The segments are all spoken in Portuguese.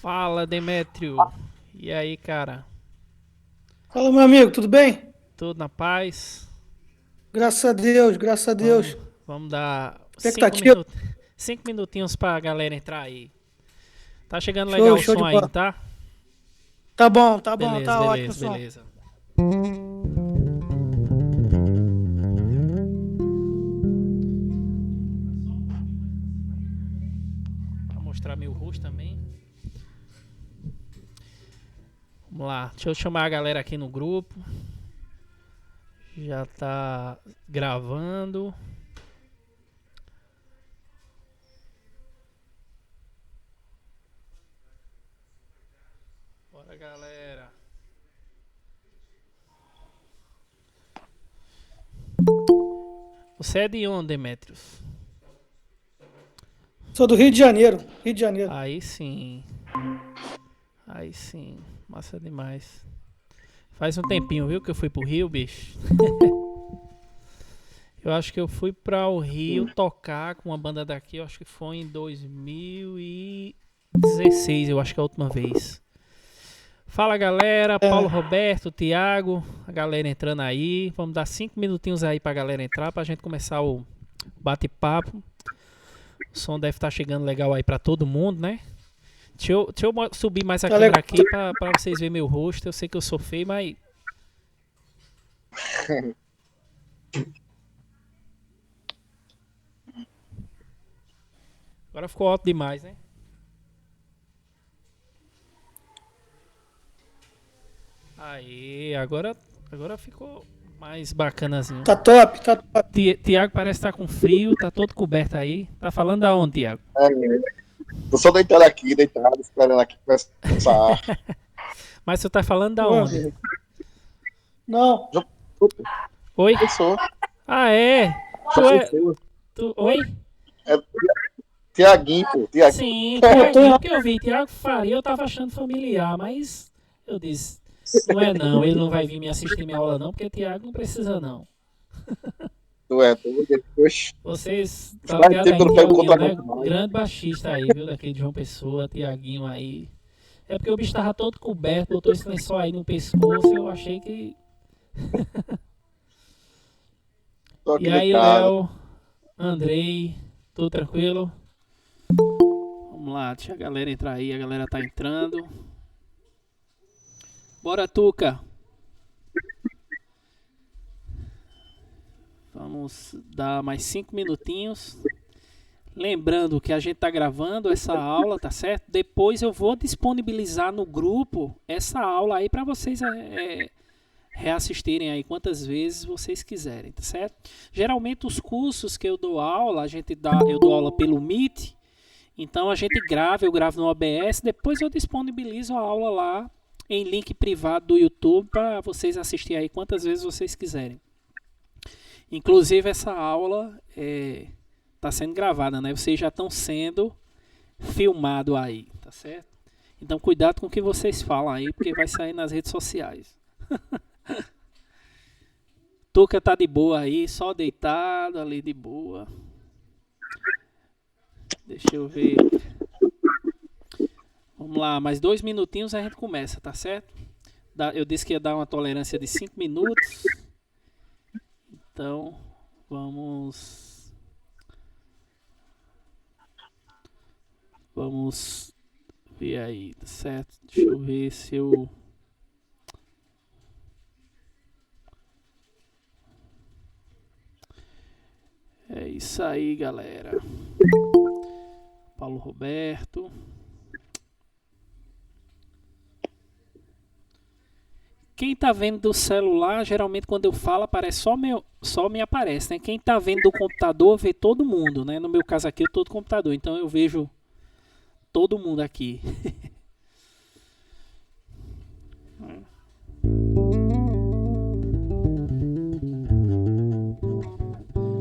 Fala, Demétrio. E aí, cara? Fala, meu amigo, tudo bem? Tudo na paz? Graças a Deus, graças a Vamos, Deus. vamos dar cinco Expectativa? minutos, 5 minutinhos pra galera entrar aí. Tá chegando Show, legal o show de som aí, não bola. tá? Tá bom, Beleza, tá ótimo o beleza, som. beleza. Pra mostrar meu rosto também. Vamos lá, deixa eu chamar a galera aqui no grupo. Já tá gravando. Bora, galera. Você é de onde, Demetrios? Sou do Rio de Janeiro, Rio de Janeiro. Aí sim, aí sim. Massa demais. Faz um tempinho, viu, que eu fui pro Rio, bicho. Eu acho que eu fui para o Rio tocar com uma banda daqui, eu acho que foi em 2016, eu acho que é a última vez. Fala galera, Paulo É, Roberto, Thiago, a galera entrando aí. Vamos dar 5 minutinhos aí pra galera entrar, pra gente começar o bate-papo. O som deve estar chegando legal aí pra todo mundo, né? Deixa eu subir mais a tá câmera legal. aqui pra vocês verem meu rosto. Eu sei que eu sou feio, mas agora ficou alto demais, né? Aí, agora ficou mais bacanazinho. Tá top, tá top. Tiago parece estar com frio, tá todo coberto aí. Tá falando da onde, Tiago? É, tô só deitado aqui, deitado, esperando aqui começar. Mas você tá falando da Pô, onde? não, Já Oi? professor, Ah, é? Tu é. professor. Oi? É Tiaguinho, pô, Tiaguinho. Sim, pô, tô Tiaguinho, em... que eu vi. Tiago Faria, eu tava achando familiar, mas eu disse, não é não, ele não vai vir me assistir minha aula não, porque Tiago não precisa não. Tu depois. Vocês, tá Faz ligado tempo que aí, eu não pego Tiaguinho, né? contrato mais. Grande baixista aí, viu? Daqui de João Pessoa, Tiaguinho aí. É porque o bicho tava todo coberto, botou esse lençol aí no pescoço, eu achei que. Tô E aqui aí, deitado. Léo, Andrei, tudo tranquilo? Vamos lá, deixa a galera entrar aí, a galera tá entrando. Bora, Tuca! Vamos dar mais 5 minutinhos. Lembrando que a gente tá gravando essa aula, tá certo? Depois eu vou disponibilizar no grupo essa aula aí para vocês reassistirem aí quantas vezes vocês quiserem, tá certo? Geralmente os cursos que eu dou aula, eu dou aula pelo Meet, então a gente grava, eu gravo no OBS, depois eu disponibilizo a aula lá em link privado do YouTube para vocês assistirem aí quantas vezes vocês quiserem. Inclusive essa aula está sendo gravada, né? Vocês já estão sendo filmados aí, tá certo? Então cuidado com o que vocês falam aí, porque vai sair nas redes sociais. Tuca tá de boa aí, só deitado ali de boa. Deixa eu ver. Vamos lá, mais 2 minutinhos a gente começa, tá certo? Eu disse que ia dar uma tolerância de 5 minutos. Então, vamos. Vamos ver aí, tá certo? Deixa eu ver se eu. É isso aí, galera. Paulo Roberto. Quem tá vendo do celular, geralmente quando eu falo, aparece só me aparece, né? Quem tá vendo do computador vê todo mundo, né? No meu caso aqui, eu tô do computador, então eu vejo todo mundo aqui.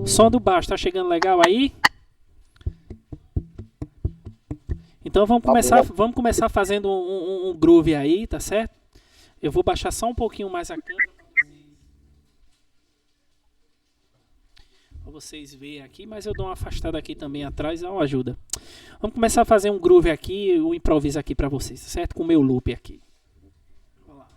O som do baixo tá chegando legal aí? Então Tá bom. vamos começar fazendo um groove aí, tá certo? Eu vou baixar só um pouquinho mais a câmera para vocês verem aqui, mas eu dou uma afastada aqui também atrás, dá uma ajuda. Vamos começar a fazer um groove aqui, um improviso aqui pra vocês, certo? Com o meu loop aqui. Vamos lá.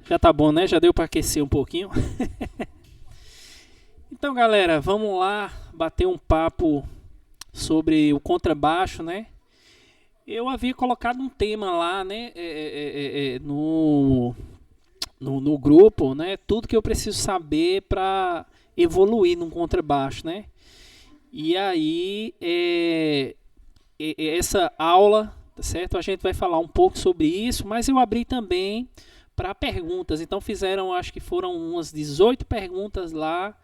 Já tá bom, né? Já deu para aquecer um pouquinho. Então, galera, vamos lá bater um papo sobre o contrabaixo, né? Eu havia colocado um tema lá, né? No grupo, né? Tudo que eu preciso saber para evoluir no contrabaixo, né? E aí, essa aula, tá certo? A gente vai falar um pouco sobre isso, mas eu abri também para perguntas. Então fizeram, acho que foram umas 18 perguntas lá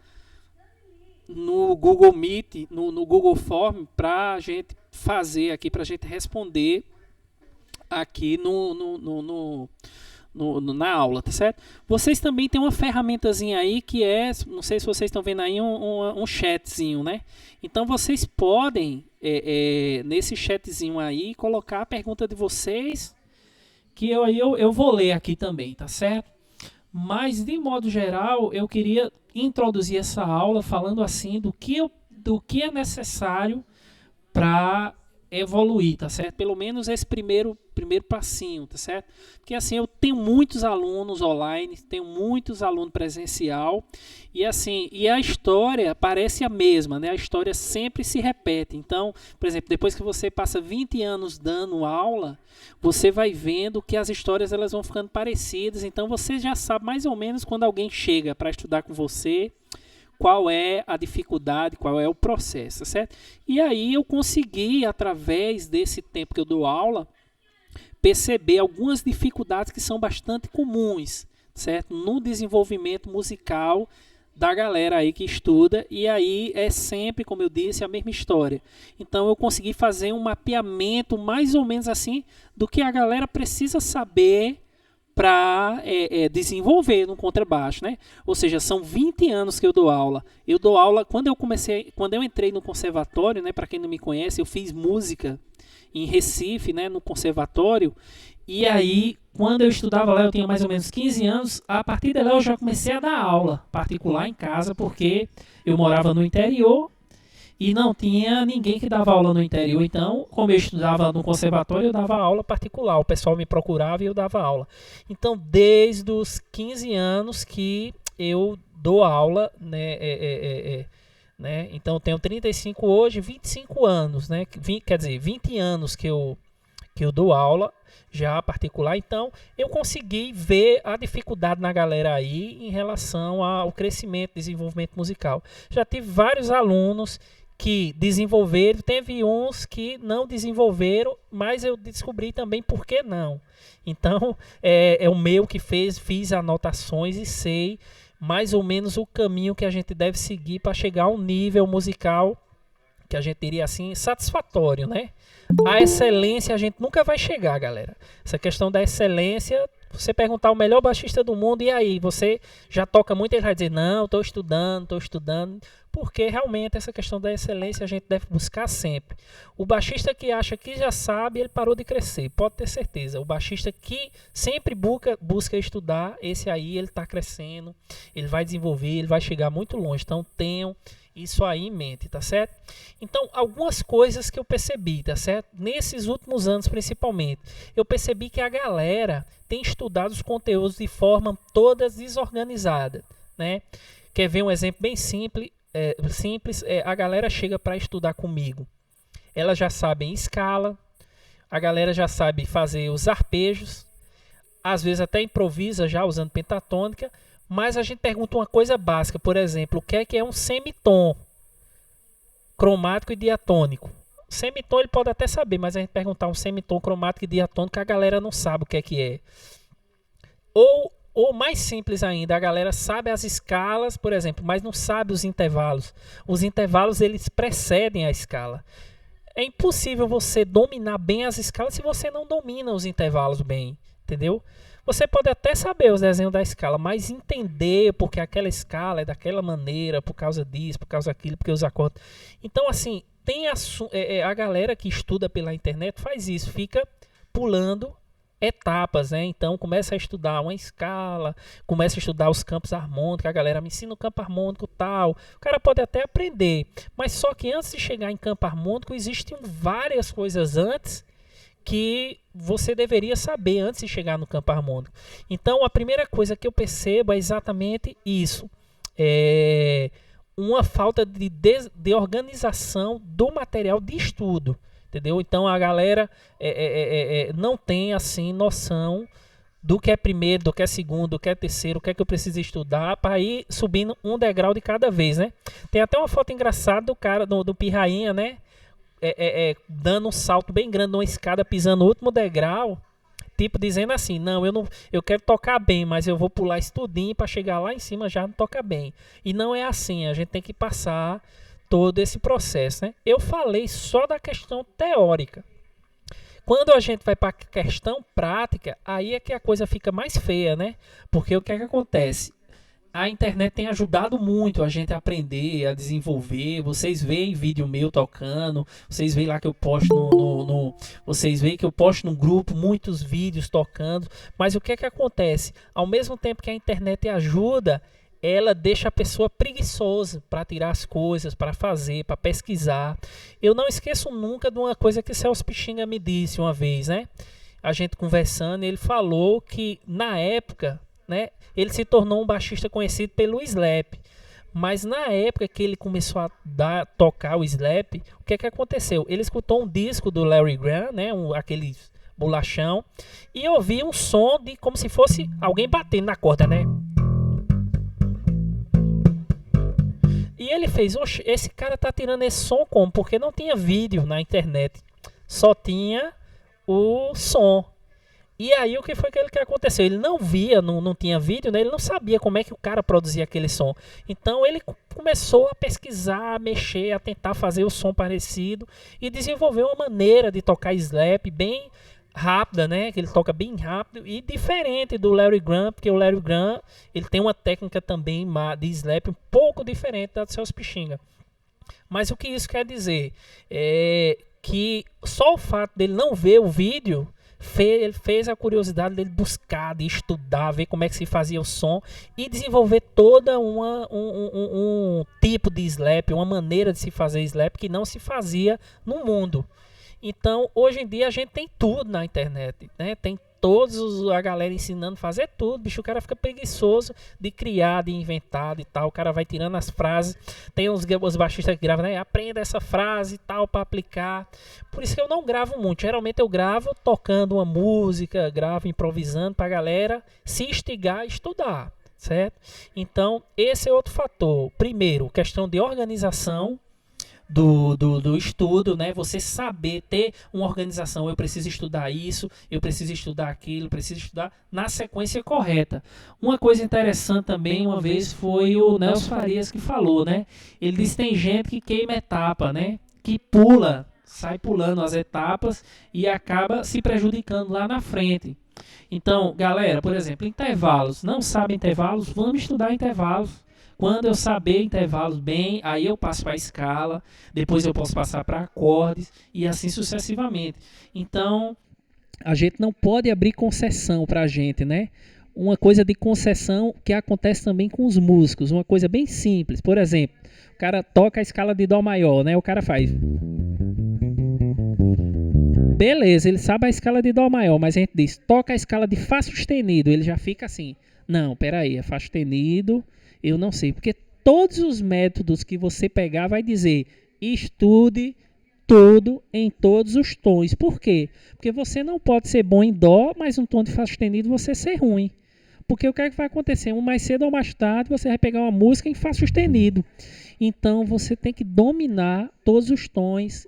no Google Meet, no Google Form, para a gente fazer aqui, para a gente responder aqui na aula, tá certo? Vocês também têm uma ferramentazinha aí que é, não sei se vocês estão vendo aí, um chatzinho, né? Então vocês podem, nesse chatzinho aí, colocar a pergunta de vocês, que eu vou ler aqui também, tá certo? Mas, de modo geral, eu queria introduzir essa aula falando assim do que é necessário para evoluir, tá certo? Pelo menos esse primeiro passinho, tá certo? Porque assim, eu tenho muitos alunos online, tenho muitos alunos presencial, e assim, e a história parece a mesma, né? A história sempre se repete. Então, por exemplo, depois que você passa 20 anos dando aula, você vai vendo que as histórias elas vão ficando parecidas, então você já sabe mais ou menos quando alguém chega para estudar com você, qual é a dificuldade, qual é o processo, certo? E aí eu consegui, através desse tempo que eu dou aula, perceber algumas dificuldades que são bastante comuns, certo? No desenvolvimento musical da galera aí que estuda, e aí é sempre, como eu disse, a mesma história. Então eu consegui fazer um mapeamento mais ou menos assim do que a galera precisa saber para desenvolver no contrabaixo, né? Ou seja, são 20 anos que eu dou aula. Eu dou aula quando eu entrei no conservatório, né? Para quem não me conhece, eu fiz música em Recife, né? No conservatório. E aí, quando eu estudava lá, eu tinha mais ou menos 15 anos. A partir de lá, eu já comecei a dar aula particular em casa, porque eu morava no interior e não tinha ninguém que dava aula no interior. Então, como eu estudava no conservatório, eu dava aula particular. O pessoal me procurava e eu dava aula. Então, desde os 15 anos que eu dou aula, né? Né? Então, eu tenho 35 hoje, 25 anos, né? Quer dizer, 20 anos que eu dou aula já particular. Então, eu consegui ver a dificuldade na galera aí em relação ao crescimento, desenvolvimento musical. Já tive vários alunos que desenvolveram, teve uns que não desenvolveram, mas eu descobri também por que não. Então, é o meu que fiz anotações e sei mais ou menos o caminho que a gente deve seguir para chegar a um nível musical que a gente diria assim, satisfatório, né? A excelência a gente nunca vai chegar, galera. Essa questão da excelência, você perguntar o melhor baixista do mundo, e aí, você já toca muito, ele vai dizer, não, estou estudando, porque realmente essa questão da excelência a gente deve buscar sempre. O baixista que acha que já sabe, ele parou de crescer, pode ter certeza. O baixista que sempre busca estudar, esse aí ele está crescendo, ele vai desenvolver, ele vai chegar muito longe. Então tenham isso aí em mente, tá certo? Então, algumas coisas que eu percebi, tá certo? Nesses últimos anos, principalmente, eu percebi que a galera tem estudado os conteúdos de forma toda desorganizada, né? Quer ver um exemplo bem simples? A galera chega para estudar comigo. Ela já sabe em escala, a galera já sabe fazer os arpejos, às vezes até improvisa já usando pentatônica, mas a gente pergunta uma coisa básica, por exemplo, o que é um semitom cromático e diatônico? Semitom ele pode até saber, mas a gente perguntar um semitom cromático e diatônico, a galera não sabe o que é. Ou mais simples ainda, a galera sabe as escalas, por exemplo, mas não sabe os intervalos. Os intervalos eles precedem a escala. É impossível você dominar bem as escalas se você não domina os intervalos bem, entendeu? Você pode até saber os desenhos da escala, mas entender porque aquela escala é daquela maneira, por causa disso, por causa daquilo, porque os acordes... Então, assim, tem a galera que estuda pela internet faz isso, fica pulando etapas, né? Então, começa a estudar uma escala, começa a estudar os campos harmônicos, a galera me ensina o campo harmônico tal. O cara pode até aprender, mas só que antes de chegar em campo harmônico, existem várias coisas antes que você deveria saber antes de chegar no campo harmônico. Então, a primeira coisa que eu percebo é exatamente isso. É uma falta de organização do material de estudo. Entendeu? Então, a galera não tem assim noção do que é primeiro, do que é segundo, do que é terceiro, o que é que eu preciso estudar para ir subindo um degrau de cada vez, né? Tem até uma foto engraçada do cara, do Pirrainha, né? Dando um salto bem grande numa escada, pisando no último degrau, tipo dizendo assim, não, eu quero tocar bem, mas eu vou pular isso tudinho para chegar lá em cima já não toca bem. E não é assim, a gente tem que passar todo esse processo, né? Eu falei só da questão teórica. Quando a gente vai para a questão prática, aí é que a coisa fica mais feia, né? Porque o que é que acontece? A internet tem ajudado muito a gente a aprender, a desenvolver. Vocês veem vídeo meu tocando, vocês veem lá que eu posto vocês veem que eu posto no grupo muitos vídeos tocando. Mas o que é que acontece? Ao mesmo tempo que a internet ajuda, ela deixa a pessoa preguiçosa para tirar as coisas, para fazer, para pesquisar. Eu não esqueço nunca de uma coisa que Celso Pixinga me disse uma vez, né? A gente conversando, ele falou que na época, né, ele se tornou um baixista conhecido pelo slap. Mas na época que ele começou a tocar o slap, o que é que aconteceu? Ele escutou um disco do Larry Graham, né, aquele bolachão, e ouviu um som de como se fosse alguém batendo na corda, né? E ele fez, oxe, esse cara tá tirando esse som como? Porque não tinha vídeo na internet, só tinha o som. E aí o que foi que aconteceu? Ele não via, não tinha vídeo, né? Ele não sabia como é que o cara produzia aquele som. Então ele começou a pesquisar, a mexer, a tentar fazer o som parecido e desenvolveu uma maneira de tocar slap bem rápida, né? Que ele toca bem rápido e diferente do Larry Graham, porque o Larry Graham ele tem uma técnica também de slap um pouco diferente da do Celso Pixinga. Mas o que isso quer dizer? É que só o fato dele não ver o vídeo ele fez a curiosidade dele buscar, de estudar, ver como é que se fazia o som e desenvolver toda um tipo de slap, uma maneira de se fazer slap que não se fazia no mundo. Então, hoje em dia a gente tem tudo na internet, né? Tem a galera ensinando a fazer tudo, bicho, o cara fica preguiçoso de criar, de inventar e tal, o cara vai tirando as frases, tem os baixistas que gravam, né? Aprenda essa frase e tal para aplicar. Por isso que eu não gravo muito, geralmente eu gravo tocando uma música, gravo improvisando pra galera se instigar e estudar, certo? Então, esse é outro fator. Primeiro, questão de organização do estudo, né? Você saber ter uma organização, eu preciso estudar isso, eu preciso estudar aquilo, eu preciso estudar na sequência correta. Uma coisa interessante também, uma vez, foi o Nelson Farias que falou, né? Ele disse que tem gente que queima etapa, né? Que sai pulando as etapas e acaba se prejudicando lá na frente. Então, galera, por exemplo, intervalos. Não sabe intervalos? Vamos estudar intervalos. Quando eu saber intervalos bem, aí eu passo para a escala, depois eu posso passar para acordes e assim sucessivamente. Então, a gente não pode abrir concessão para a gente, né? Uma coisa de concessão que acontece também com os músicos, uma coisa bem simples. Por exemplo, o cara toca a escala de Dó maior, né? O cara faz... Beleza, ele sabe a escala de Dó maior, mas a gente diz, toca a escala de Fá sustenido, ele já fica assim, não, peraí, é Fá sustenido... Eu não sei, porque todos os métodos que você pegar vai dizer estude tudo em todos os tons. Por quê? Porque você não pode ser bom em Dó, mas um tom de Fá sustenido você ser ruim. Porque o que é que vai acontecer? Mais cedo ou mais tarde você vai pegar uma música em Fá sustenido. Então você tem que dominar todos os tons,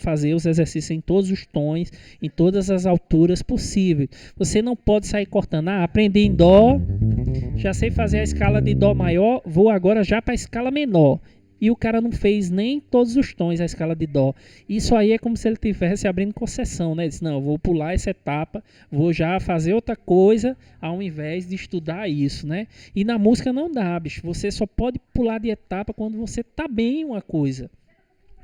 fazer os exercícios em todos os tons, em todas as alturas possíveis. Você não pode sair cortando. Aprendi em Dó, já sei fazer a escala de Dó maior, vou agora já para a escala menor. E o cara não fez nem todos os tons a escala de Dó. Isso aí é como se ele estivesse abrindo concessão, né? Ele disse, não, eu vou pular essa etapa, vou já fazer outra coisa ao invés de estudar isso, né? E na música não dá, bicho. Você só pode pular de etapa quando você tá bem em uma coisa,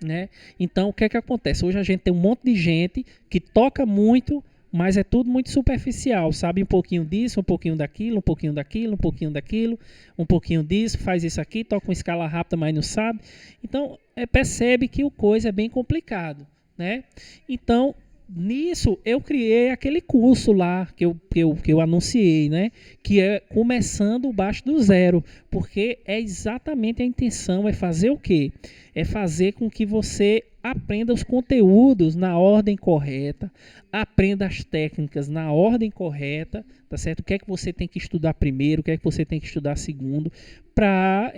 né? Então, o que é que acontece? Hoje a gente tem um monte de gente que toca muito, mas é tudo muito superficial, sabe? Um pouquinho disso, um pouquinho daquilo, um pouquinho daquilo, um pouquinho daquilo, um pouquinho disso, faz isso aqui, toca uma escala rápida, mas não sabe. Então, percebe que o coisa é bem complicado, né? Então, nisso, eu criei aquele curso lá que eu anunciei, né? Que é começando o baixo do zero, porque é exatamente a intenção, é fazer o quê? É fazer com que você aprenda os conteúdos na ordem correta, aprenda as técnicas na ordem correta, tá certo? O que é que você tem que estudar primeiro, o que é que você tem que estudar segundo, para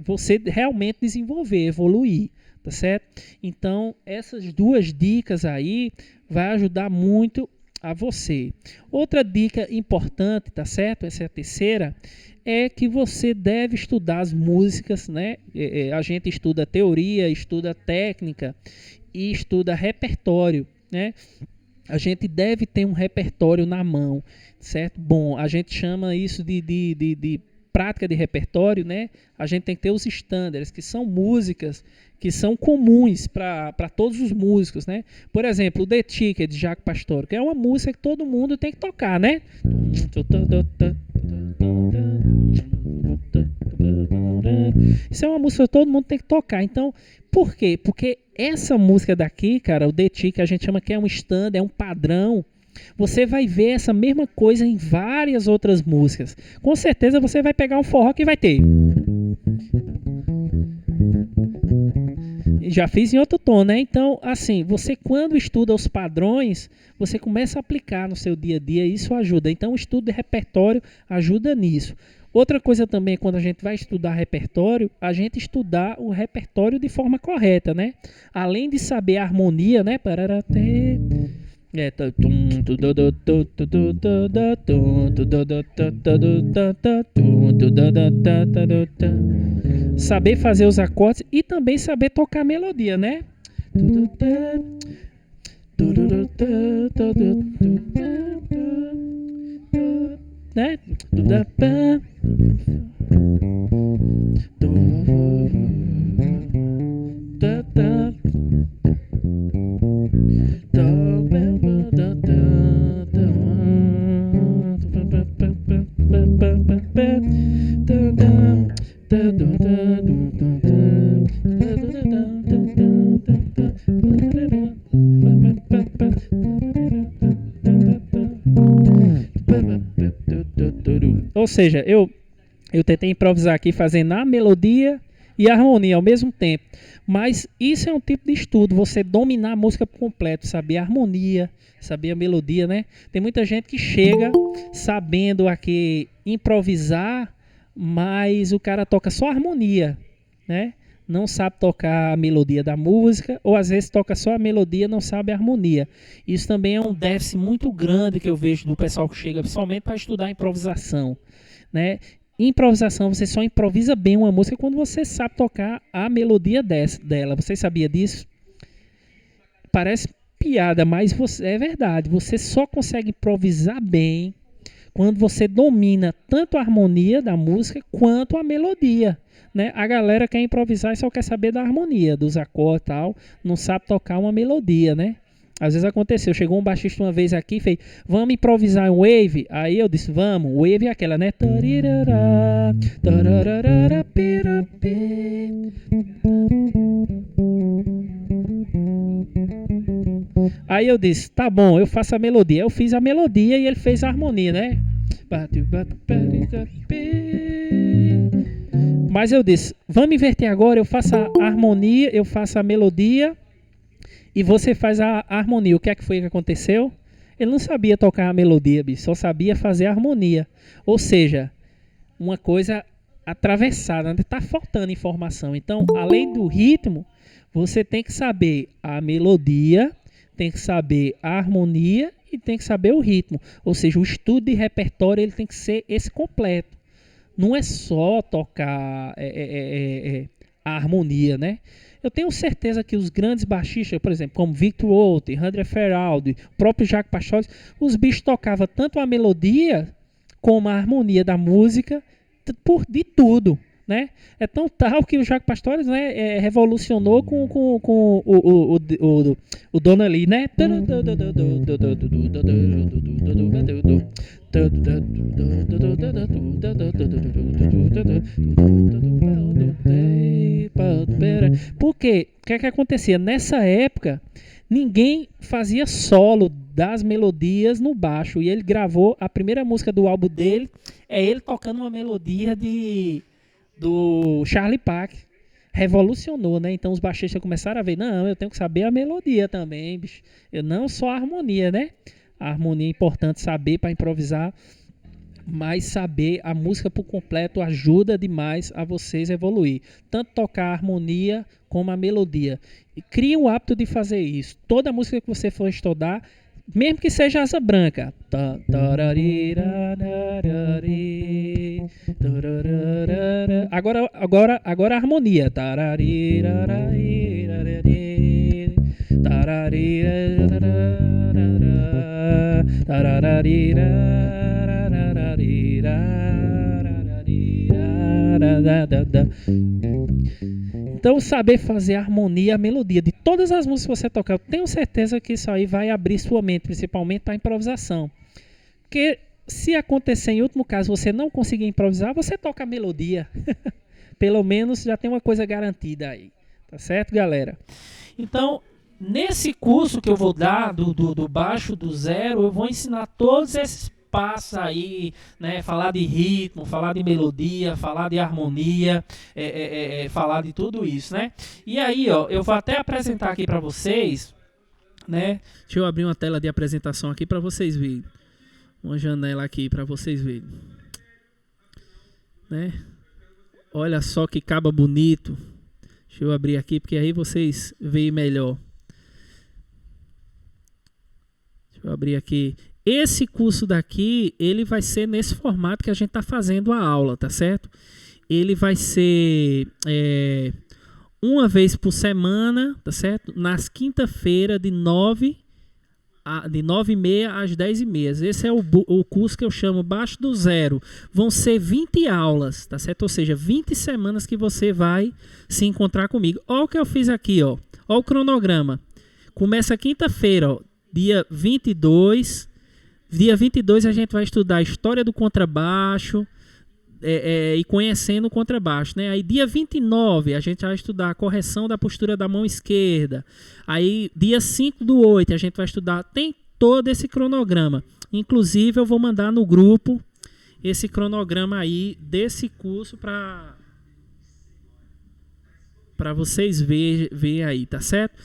você realmente desenvolver, evoluir, tá certo? Então, essas duas dicas aí vai ajudar muito a você. Outra dica importante, tá certo? Essa é a terceira, é que você deve estudar as músicas, né? A gente estuda teoria, estuda técnica e estuda repertório, né? A gente deve ter um repertório na mão, certo? Bom, a gente chama isso de prática de repertório, né? A gente tem que ter os estándares, que são músicas que são comuns para todos os músicos, né? Por exemplo, o The Ticket de Jaco Pastorius, que é uma música que todo mundo tem que tocar, né? Isso é uma música que todo mundo tem que tocar. Então, por quê? Porque essa música daqui, cara, o The Ticket, a gente chama que é um standard, é um padrão. Você vai ver essa mesma coisa em várias outras músicas. Com certeza você vai pegar um forró que vai ter. Já fiz em outro tom, né? Então, assim, você quando estuda os padrões, você começa a aplicar no seu dia a dia e isso ajuda. Então, o estudo de repertório ajuda nisso. Outra coisa também, quando a gente vai estudar repertório, a gente estudar o repertório de forma correta, né? Além de saber a harmonia, né? Saber fazer os acordes e também saber tocar a melodia, né? Né? Ou seja, eu tentei improvisar aqui fazendo a melodia e a harmonia ao mesmo tempo. Mas isso é um tipo de estudo, você dominar a música por completo, saber a harmonia, saber a melodia, né? Tem muita gente que chega sabendo aqui improvisar, mas o cara toca só a harmonia, né? Não sabe tocar a melodia da música, ou às vezes toca só a melodia, não sabe a harmonia. Isso também é um déficit muito grande que eu vejo do pessoal que chega, principalmente para estudar improvisação, né? Improvisação, você só improvisa bem uma música quando você sabe tocar a melodia dela. Você sabia disso? Parece piada, mas é verdade. Você só consegue improvisar bem quando você domina tanto a harmonia da música quanto a melodia, né? A galera quer improvisar e só quer saber da harmonia, dos acordes e tal, não sabe tocar uma melodia, né? Às vezes aconteceu, chegou um baixista uma vez aqui e fez, vamos improvisar um wave? Aí eu disse, vamos, wave é aquela, né? Aí eu disse, tá bom, eu faço a melodia. Eu fiz a melodia e ele fez a harmonia, né? Mas eu disse, vamos inverter agora, eu faço a harmonia, eu faço a melodia e você faz a harmonia. O que é que foi que aconteceu? Ele não sabia tocar a melodia, bicho, só sabia fazer a harmonia. Ou seja, uma coisa atravessada, está faltando informação. Então, além do ritmo, você tem que saber a melodia, tem que saber a harmonia e tem que saber o ritmo. Ou seja, o estudo de repertório ele tem que ser esse completo. Não é só tocar a harmonia, né? Eu tenho certeza que os grandes baixistas, por exemplo, como Victor Walter, André Feraldi, o próprio Jacques Pastorius, os bichos tocavam tanto a melodia como a harmonia da música, de tudo, né? É tão tal que o Jacques Pastorius, né, revolucionou com o Dona Lee, né? Por quê? O que é que acontecia? Nessa época, ninguém fazia solo das melodias no baixo. E ele gravou a primeira música do álbum dele, é ele tocando uma melodia do Charlie Parker. Revolucionou, né? Então os baixistas começaram a ver, não, eu tenho que saber a melodia também, bicho. Eu não só a harmonia, né? A harmonia é importante saber para improvisar, mas saber a música por completo ajuda demais a vocês evoluir. Tanto tocar a harmonia como a melodia. E crie o hábito de fazer isso. Toda música que você for estudar, mesmo que seja Asa Branca. Agora a harmonia. Então saber fazer a harmonia, a melodia de todas as músicas que você tocar, eu tenho certeza que isso aí vai abrir sua mente, principalmente para a improvisação. Porque se acontecer em último caso você não conseguir improvisar, você toca a melodia. Pelo menos já tem uma coisa garantida aí. Tá certo, galera? Então, nesse curso que eu vou dar do baixo do zero, eu vou ensinar todos esses passos aí, né? Falar de ritmo, falar de melodia, falar de harmonia, falar de tudo isso, né? E aí, ó, eu vou até apresentar aqui para vocês, né? Deixa eu abrir uma tela de apresentação aqui para vocês verem. Uma janela aqui para vocês verem, né? Olha só que caba bonito. Deixa eu abrir aqui porque aí vocês veem melhor. Deixa eu abrir aqui. Esse curso daqui, ele vai ser nesse formato que a gente está fazendo a aula, tá certo? Ele vai ser uma vez por semana, tá certo? Nas quinta-feiras de 9 de 9h30 às 10h30. Esse é o curso que eu chamo Baixo do Zero. Vão ser 20 aulas, tá certo? Ou seja, 20 semanas que você vai se encontrar comigo. Olha o que eu fiz aqui, ó. Olha o cronograma. Começa quinta-feira, ó, dia 22. Dia 22 a gente vai estudar a história do contrabaixo e conhecendo o contrabaixo, né? Aí dia 29 a gente vai estudar a correção da postura da mão esquerda. Aí dia 5/8 a gente vai estudar, tem todo esse cronograma. Inclusive eu vou mandar no grupo esse cronograma aí desse curso para vocês verem aí, tá certo?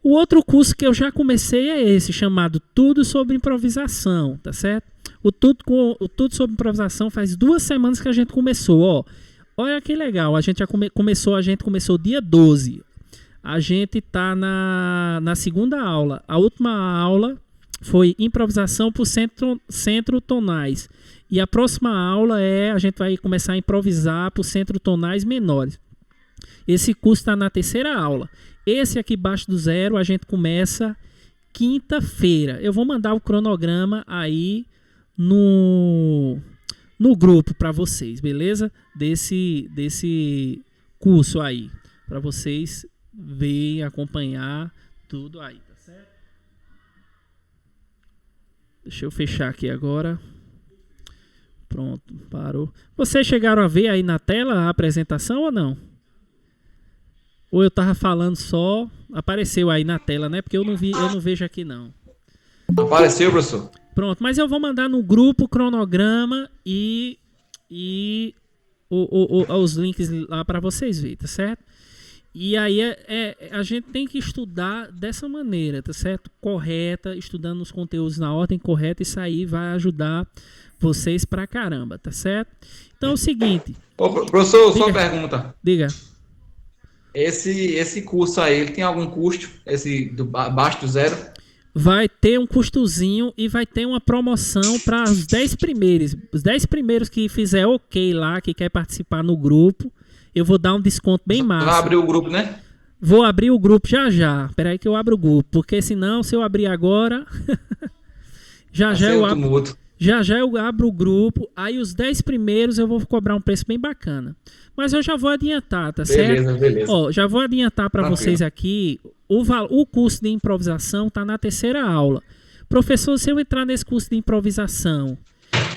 O outro curso que eu já comecei é esse, chamado Tudo sobre Improvisação, tá certo? O Tudo sobre Improvisação faz 2 semanas que a gente começou, ó. Olha que legal, a gente já começou dia 12. A gente tá na segunda aula. A última aula foi Improvisação por centrotonais. E a próxima aula a gente vai começar a improvisar por centrotonais menores. Esse curso está na 3ª aula. Esse aqui, Baixo do Zero, a gente começa quinta-feira. Eu vou mandar o cronograma aí no grupo para vocês, beleza? Desse curso aí, para vocês verem, acompanhar tudo aí, tá certo? Deixa eu fechar aqui agora. Pronto, parou. Vocês chegaram a ver aí na tela a apresentação ou não? Ou eu tava falando só, apareceu aí na tela, né? Porque eu não vejo aqui não. Apareceu, professor. Pronto, mas eu vou mandar no grupo o cronograma e os links lá para vocês verem, tá certo? E aí a gente tem que estudar dessa maneira, tá certo? Correta, estudando os conteúdos na ordem correta, isso aí vai ajudar vocês pra caramba, tá certo? Então é o seguinte... Ô, professor, só uma pergunta. Diga. Esse curso aí, ele tem algum custo? Esse do Baixo do Zero? Vai ter um custozinho e vai ter uma promoção para os 10 primeiros. Os 10 primeiros que fizer ok lá, que quer participar no grupo, eu vou dar um desconto bem massa. Vai abrir o grupo, né? Vou abrir o grupo já. Espera aí que eu abro o grupo, porque senão, se eu abrir agora... já eu abro o grupo, aí os 10 primeiros eu vou cobrar um preço bem bacana. Mas eu já vou adiantar, tá certo? Beleza. Ó, já vou adiantar para vocês aqui, o curso de improvisação tá na 3ª aula. Professor, se eu entrar nesse curso de improvisação,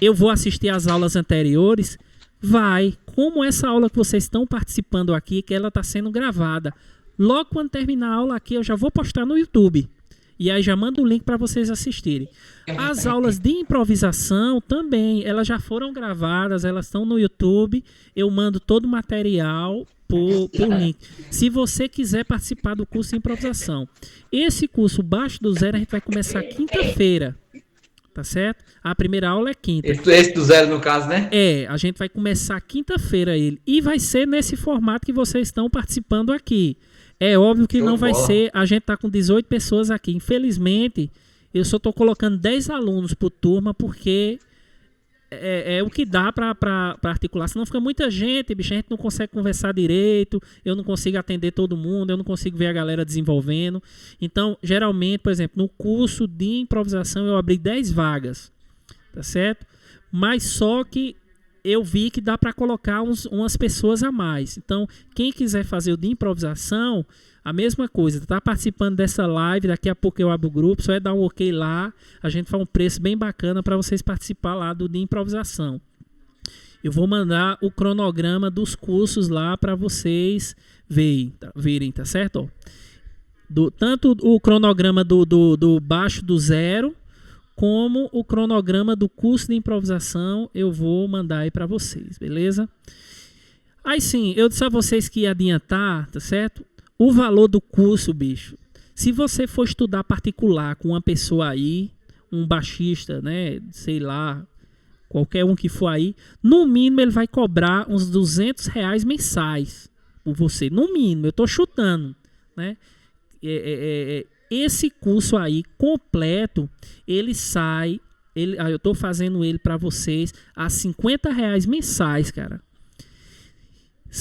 eu vou assistir às aulas anteriores? Vai. Como essa aula que vocês estão participando aqui, que ela tá sendo gravada. Logo quando terminar a aula aqui, eu já vou postar no YouTube. E aí já mando o link para vocês assistirem. As aulas de improvisação também, elas já foram gravadas, elas estão no YouTube. Eu mando todo o material por link. Se você quiser participar do curso de improvisação. Esse curso Baixo do Zero a gente vai começar quinta-feira. Tá certo? A primeira aula é quinta. Esse do zero no caso, né? A gente vai começar quinta-feira ele. E vai ser nesse formato que vocês estão participando aqui. É óbvio que não vai ser, a gente tá com 18 pessoas aqui. Infelizmente, eu só tô colocando 10 alunos por turma, porque é o que dá para articular. Senão fica muita gente, bicho, a gente não consegue conversar direito, eu não consigo atender todo mundo, eu não consigo ver a galera desenvolvendo. Então, geralmente, por exemplo, no curso de improvisação eu abri 10 vagas, tá certo? Mas só que eu vi que dá para colocar umas pessoas a mais. Então, quem quiser fazer o de improvisação, a mesma coisa. Tá participando dessa live, daqui a pouco eu abro o grupo, só é dar um ok lá. A gente faz um preço bem bacana para vocês participar lá do de improvisação. Eu vou mandar o cronograma dos cursos lá para vocês verem, tá certo? Tanto o cronograma do Baixo do Zero, como o cronograma do curso de improvisação, eu vou mandar aí para vocês, beleza? Aí sim, eu disse a vocês que ia adiantar, tá certo? O valor do curso, bicho, se você for estudar particular com uma pessoa aí, um baixista, né, sei lá, qualquer um que for aí, no mínimo ele vai cobrar uns R$200 mensais por você, no mínimo, eu tô chutando, né? Esse curso aí completo, ele sai, eu tô fazendo ele para vocês a R$50 mensais, cara.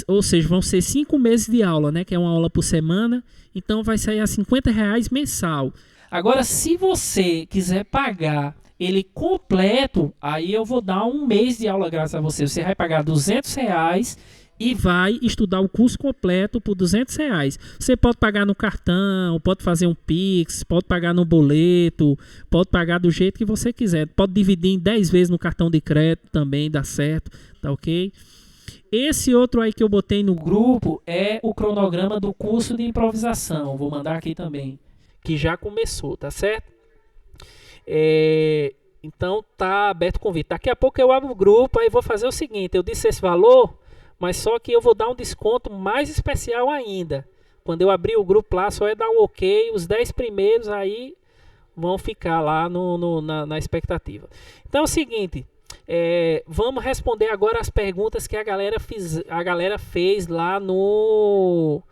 Ou seja, vão ser 5 meses de aula, né? Que é uma aula por semana. Então vai sair a R$50 mensal. Agora, se você quiser pagar ele completo, aí eu vou dar um mês de aula grátis a você. Você vai pagar R$ 200 e vai estudar o curso completo por R$ 200. Você pode pagar no cartão, pode fazer um Pix, pode pagar no boleto, pode pagar do jeito que você quiser. Pode dividir em 10 vezes no cartão de crédito também, dá certo, tá ok? Esse outro aí que eu botei no grupo é o cronograma do curso de improvisação. Vou mandar aqui também, que já começou, tá certo? Então tá aberto o convite. Daqui a pouco eu abro o grupo, aí vou fazer o seguinte, eu disse esse valor, mas só que eu vou dar um desconto mais especial ainda. Quando eu abrir o grupo lá, só é dar um ok, os 10 primeiros aí vão ficar lá na expectativa. Então é o seguinte, vamos responder agora as perguntas que a galera fez lá no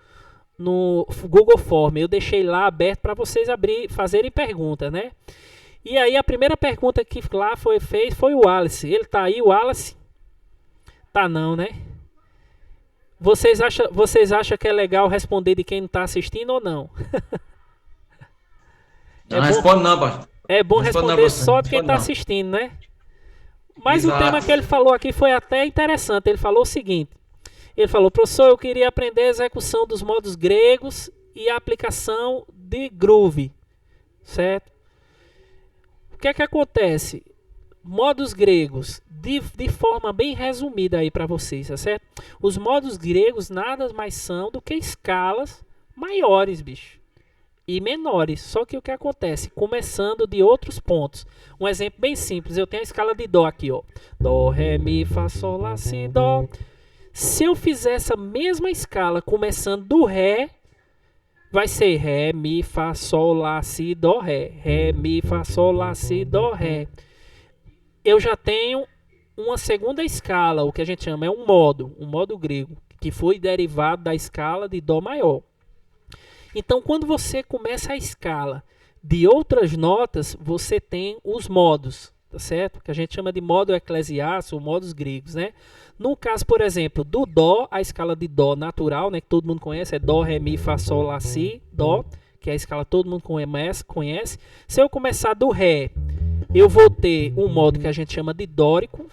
Google Form. Eu deixei lá aberto para vocês fazerem perguntas, né? E aí a primeira pergunta que lá fez foi o Wallace. Ele tá aí, o Wallace? Tá não, né? Vocês acham que é legal responder de quem não tá assistindo ou não? Não responde não, pastor. É bom responder só de quem tá assistindo, né? Mas o tema que ele falou aqui foi até interessante. Ele falou o seguinte. Ele falou, professor, eu queria aprender a execução dos modos gregos e a aplicação de groove. Certo? O que é que acontece? Modos gregos, de forma bem resumida aí para vocês, tá certo? Os modos gregos nada mais são do que escalas maiores, bicho, e menores. Só que o que acontece? Começando de outros pontos. Um exemplo bem simples, eu tenho a escala de Dó aqui, ó. Dó, Ré, Mi, Fá, Sol, Lá, Si, Dó. Se eu fizer essa mesma escala começando do Ré, vai ser Ré, Mi, Fá, Sol, Lá, Si, Dó, Ré. Ré, Mi, Fá, Sol, Lá, Si, Dó, Ré. Eu já tenho uma segunda escala, o que a gente chama é um modo grego, que foi derivado da escala de Dó maior. Então, quando você começa a escala de outras notas, você tem os modos, tá certo? Que a gente chama de modo eclesiástico, ou modos gregos, né? No caso, por exemplo, do Dó, a escala de Dó natural, né, que todo mundo conhece, é Dó, Ré, Mi, Fá, Sol, Lá, Si, Dó, que é a escala que todo mundo conhece. Se eu começar do Ré, eu vou ter um modo que a gente chama de dórico.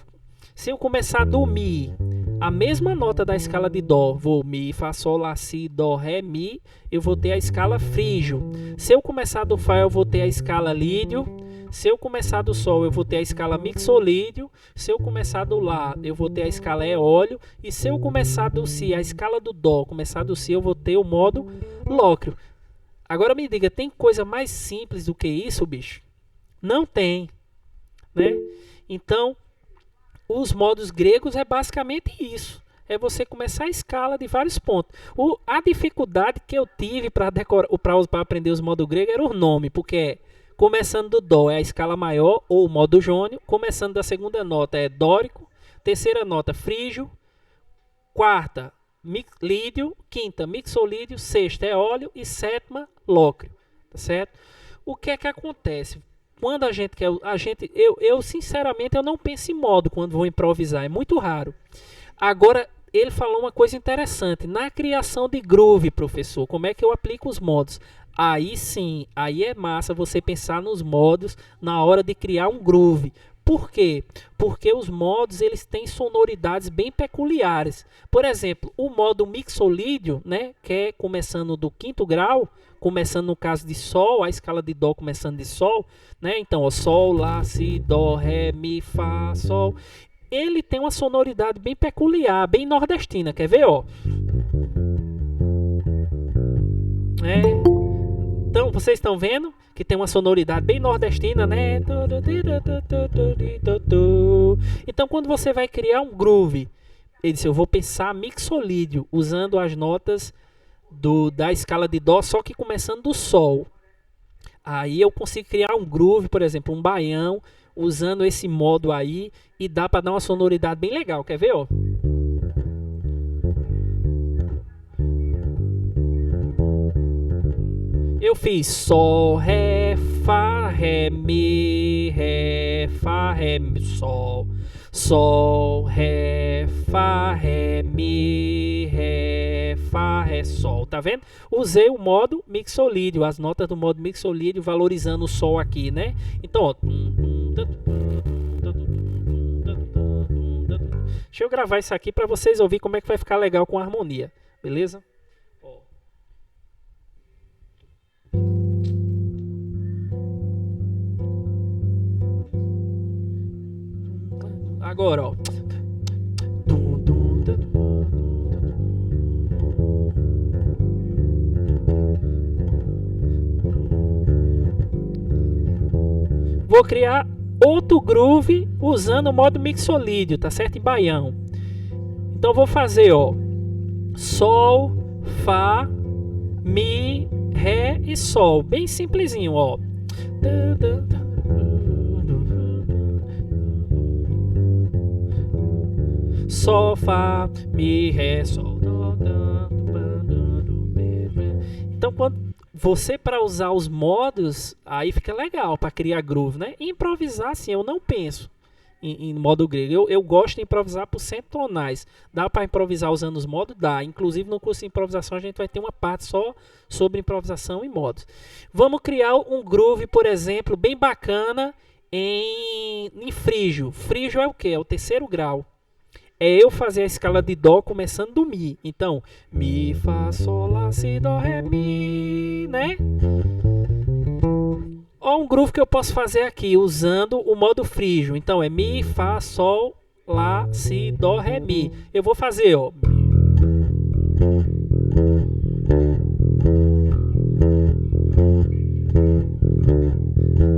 Se eu começar do Mi, a mesma nota da escala de Dó, vou Mi, Fá, Sol, Lá, Si, Dó, Ré, Mi, eu vou ter a escala frígio. Se eu começar do Fá, eu vou ter a escala lídio. Se eu começar do Sol, eu vou ter a escala mixolídio. Se eu começar do Lá, eu vou ter a escala eólio. E se eu começar do Si, a escala do Dó, começar do Si, eu vou ter o modo lócreo. Agora me diga, tem coisa mais simples do que isso, bicho? Não tem, né? Então, os modos gregos é basicamente isso. É você começar a escala de vários pontos. A dificuldade que eu tive para aprender os modos gregos era o nome, porque começando do Dó é a escala maior, ou modo jônio. Começando da segunda nota é dórico. Terceira nota, frígio. Quarta, lídio. Quinta, mixolídio. Sexta, eólio. E sétima, lócreo. Tá certo? O que é que acontece? Quando eu sinceramente eu não penso em modo quando vou improvisar, é muito raro. Agora, ele falou uma coisa interessante, na criação de groove, professor, como é que eu aplico os modos? Aí sim, aí é massa você pensar nos modos na hora de criar um groove. Por quê? Porque os modos eles têm sonoridades bem peculiares. Por exemplo, o modo mixolídio, né, que é começando do quinto grau, começando no caso de Sol, a escala de Dó começando de Sol, né? Então, ó, Sol, Lá, Si, Dó, Ré, Mi, Fá, Sol. Ele tem uma sonoridade bem peculiar, bem nordestina. Quer ver, ó? Então, vocês estão vendo que tem uma sonoridade bem nordestina, né? Então, quando você vai criar um groove, ele disse, eu vou pensar mixolídio, usando as notas da escala de Dó, só que começando do Sol. Aí eu consigo criar um groove, por exemplo, um baião, usando esse modo aí, e dá para dar uma sonoridade bem legal. Quer ver, ó? Eu fiz Sol, Ré, Fá, Ré, Mi, Ré, Fá, Ré, Mi, Sol. Sol, Ré, Fá, Ré, Mi, Ré, Fá, Ré, Sol, tá vendo? Usei o modo mixolídio, as notas do modo mixolídio valorizando o Sol aqui, né? Então, ó. Deixa eu gravar isso aqui para vocês ouvirem como é que vai ficar legal com a harmonia, beleza? Ó. Agora, ó. Vou criar outro groove usando o modo mixolídio, tá certo? Em baião. Então vou fazer, ó, Sol, Fá, Mi, Ré e Sol, bem simplesinho, ó. Sol, Fá, Mi, Ré, Sol. Então quando você, para usar os modos, aí fica legal para criar groove, né? E improvisar, assim, eu não penso em modo grego. Eu gosto de improvisar por centonais. Dá para improvisar usando os modos? Dá. Inclusive no curso de improvisação a gente vai ter uma parte só sobre improvisação e modos. Vamos criar um groove, por exemplo, bem bacana em frígio. Frígio é o quê? É o terceiro grau. É eu fazer a escala de Dó começando do Mi. Então, Mi, Fá, Sol, Lá, Si, Dó, Ré, Mi, né? Ó, um groove que eu posso fazer aqui usando o modo frígio. Então, é Mi, Fá, Sol, Lá, Si, Dó, Ré, Mi. Eu vou fazer, ó.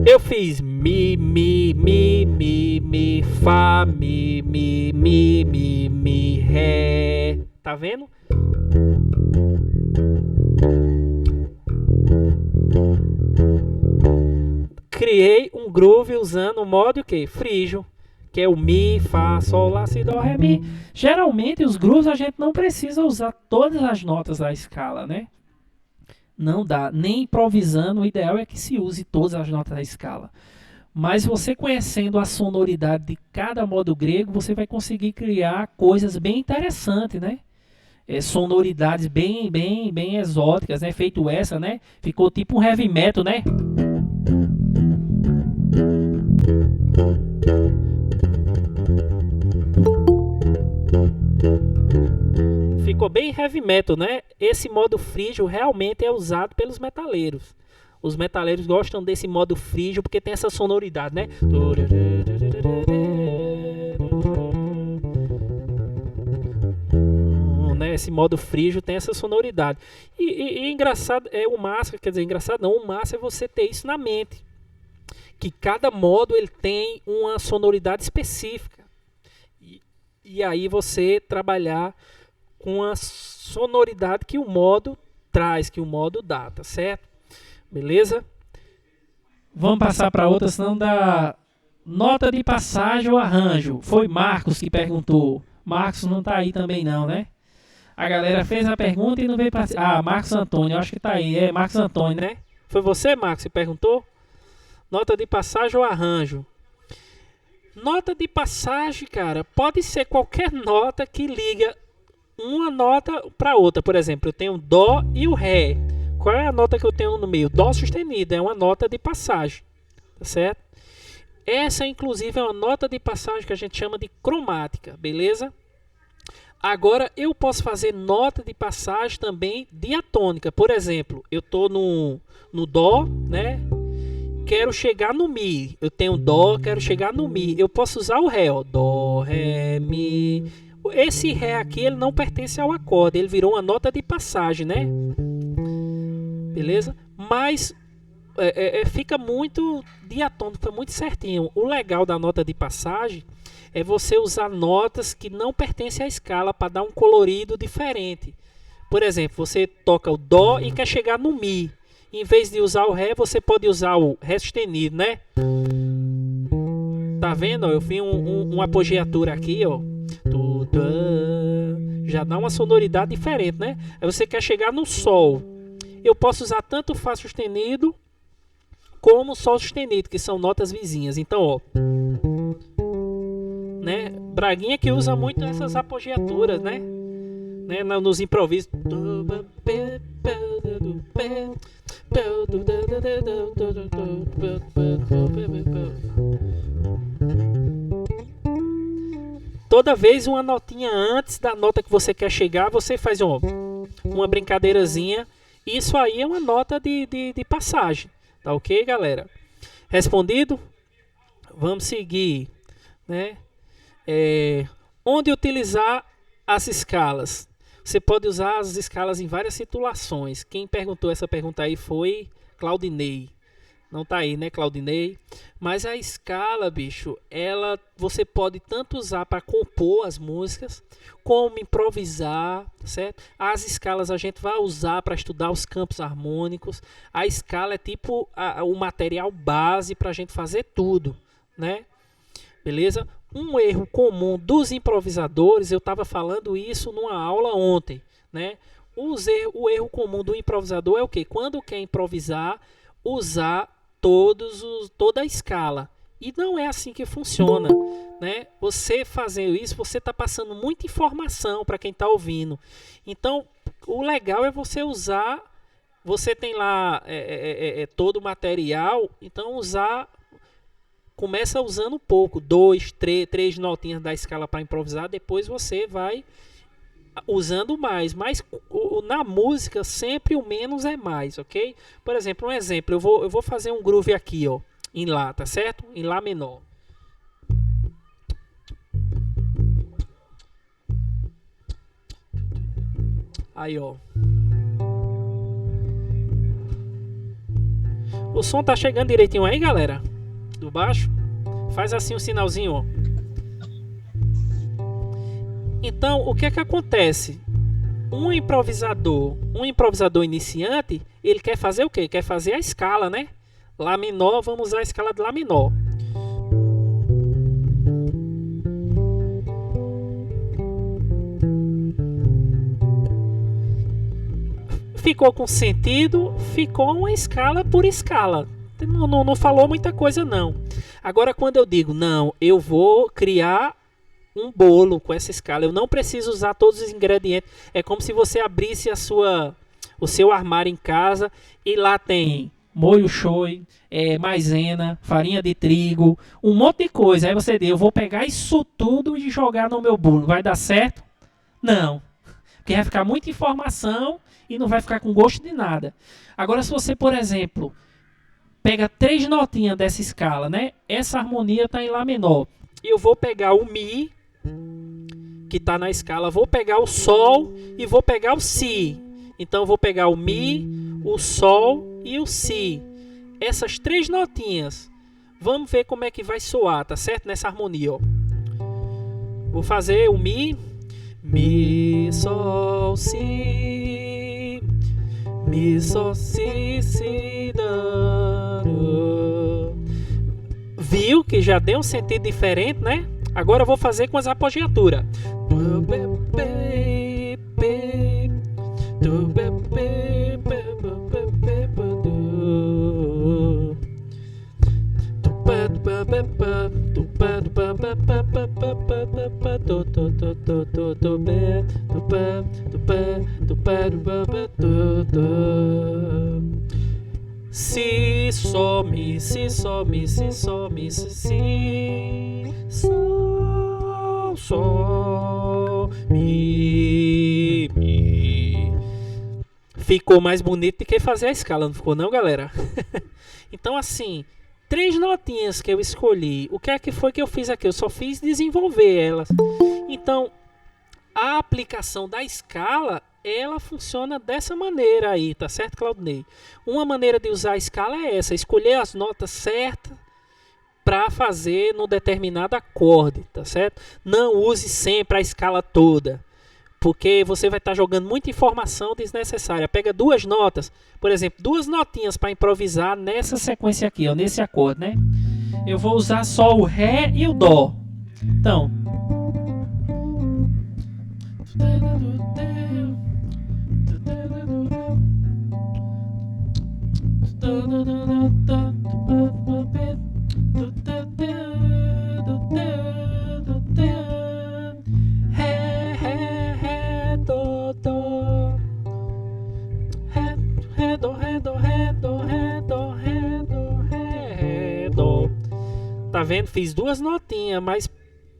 Eu fiz Mi, Mi, Mi, Mi, Mi, Fá, Mi, Mi, Mi, Mi, Mi, Ré. Tá vendo? Criei um groove usando o modo o quê? Frígio, que é o Mi, Fá, Sol, Lá, Si, Dó, Ré, Mi. Geralmente os grooves a gente não precisa usar todas as notas da escala, né? Não dá, nem improvisando, o ideal é que se use todas as notas da escala. Mas você conhecendo a sonoridade de cada modo grego, você vai conseguir criar coisas bem interessantes, né? Sonoridades bem exóticas, né? Feito essa, né? Ficou tipo um heavy metal, né? Ficou bem heavy metal, né? Esse modo frígio realmente é usado pelos metaleiros. Os metaleiros gostam desse modo frígio porque tem essa sonoridade, né? Esse modo frígio tem essa sonoridade. E engraçado, o massa, quer dizer, engraçado não, o massa é você ter isso na mente. Que cada modo ele tem uma sonoridade específica. E aí você trabalhar com a sonoridade que o modo traz, que o modo dá, tá certo? Beleza? Vamos passar para outra, senão dá nota de passagem ou arranjo. Foi Marcos que perguntou. Marcos não tá aí também não, né? A galera fez a pergunta e não veio participar. Ah, Marcos Antônio, eu acho que tá aí. É Marcos Antônio, né? Foi você, Marcos, que perguntou? Nota de passagem ou arranjo? Nota de passagem, cara, pode ser qualquer nota que liga uma nota para outra. Por exemplo, eu tenho Dó e o Ré. Qual é a nota que eu tenho no meio? Dó sustenido, é uma nota de passagem, tá certo? Essa, inclusive, é uma nota de passagem que a gente chama de cromática, beleza? Agora, eu posso fazer nota de passagem também diatônica. Por exemplo, eu estou no Dó, né? Quero chegar no Mi. Eu tenho Dó, quero chegar no Mi. Eu posso usar o Ré, ó. Dó, Ré, Mi. Esse Ré aqui, ele não pertence ao acorde. Ele virou uma nota de passagem, né? Beleza? Mas fica muito diatônico, fica muito certinho. O legal da nota de passagem é você usar notas que não pertencem à escala para dar um colorido diferente. Por exemplo, você toca o Dó e quer chegar no Mi. Em vez de usar o Ré, você pode usar o Ré sustenido, né? Tá vendo? Eu fiz uma apogiatura aqui, ó. Já dá uma sonoridade diferente, né? Aí você quer chegar no Sol. Eu posso usar tanto o Fá sustenido como o Sol sustenido, que são notas vizinhas. Então, ó. Né? Braguinha que usa muito essas apogiaturas, né? né, nos improvisos. Toda vez uma notinha antes da nota que você quer chegar, você faz uma brincadeirazinha. Isso aí é uma nota de passagem. Tá ok, galera? Respondido? Vamos seguir, né? Onde utilizar as escalas? Você pode usar as escalas em várias situações. Quem perguntou essa pergunta aí foi Claudinei. Não tá aí, né, Claudinei? Mas a escala, bicho, você pode tanto usar para compor as músicas, como improvisar, certo? As escalas a gente vai usar para estudar os campos harmônicos. A escala é tipo o material base para a gente fazer tudo, né? Beleza? Um erro comum dos improvisadores, eu estava falando isso numa aula ontem, né? O erro comum do improvisador é o quê? Quando quer improvisar, usar toda a escala. E não é assim que funciona, né? Você fazendo isso, você está passando muita informação para quem está ouvindo. Então, o legal é você usar. Você tem lá todo o material, então começa usando pouco, 2, 3 notinhas da escala para improvisar, depois você vai usando mais. Mas na música sempre o menos é mais, ok? Por exemplo, eu vou fazer um groove aqui, ó, em Lá, tá certo? Em Lá menor. Aí, ó. O som tá chegando direitinho aí, galera? Do baixo? Faz assim um sinalzinho, ó. Então, o que é que acontece? Um improvisador iniciante, ele quer fazer o quê? Quer fazer a escala, né? Lá menor, vamos usar a escala de Lá menor. Ficou com sentido, ficou uma escala por escala. Não falou muita coisa, não. Agora, quando eu digo, não, eu vou criar um bolo com essa escala, eu não preciso usar todos os ingredientes. É como se você abrisse o seu armário em casa e lá tem molho shoyu, maisena, farinha de trigo, um monte de coisa. Aí você diz, eu vou pegar isso tudo e jogar no meu bolo. Vai dar certo? Não. Porque vai ficar muita informação e não vai ficar com gosto de nada. Agora, se você, por exemplo, pega 3 notinhas dessa escala, né? Essa harmonia está em Lá menor. Eu vou pegar o Mi, que está na escala, vou pegar o Sol e vou pegar o Si. Então, eu vou pegar o Mi, o Sol e o Si. Essas 3 notinhas. Vamos ver como é que vai soar, tá certo? Nessa harmonia, ó. Vou fazer o Mi. Mi, Sol, Si. Mi, Sol, Si, Si, da, do. Viu que já deu um sentido diferente, né? Agora eu vou fazer com as apogiaturas. Si, Sol, Mi, Si, Sol, Mi, Si, Sol, Mi, Si, Si, Sol, Sol, Mi, Mi. Ficou mais bonito do que fazer a escala, não ficou não, galera? Então, assim, 3 notinhas que eu escolhi. O que é que foi que eu fiz aqui? Eu só fiz desenvolver elas. Então, a aplicação da escala, ela funciona dessa maneira aí, tá certo, Claudinei? Uma maneira de usar a escala é essa, escolher as notas certas para fazer no determinado acorde, tá certo? Não use sempre a escala toda, porque você vai estar jogando muita informação desnecessária. Pega 2 notas, por exemplo, 2 notinhas para improvisar nessa sequência aqui, ó, nesse acorde, né? Eu vou usar só o Ré e o Dó. Então, Ré, Ré, Ré, Dó. Tá vendo? Fiz 2 notinhas, mas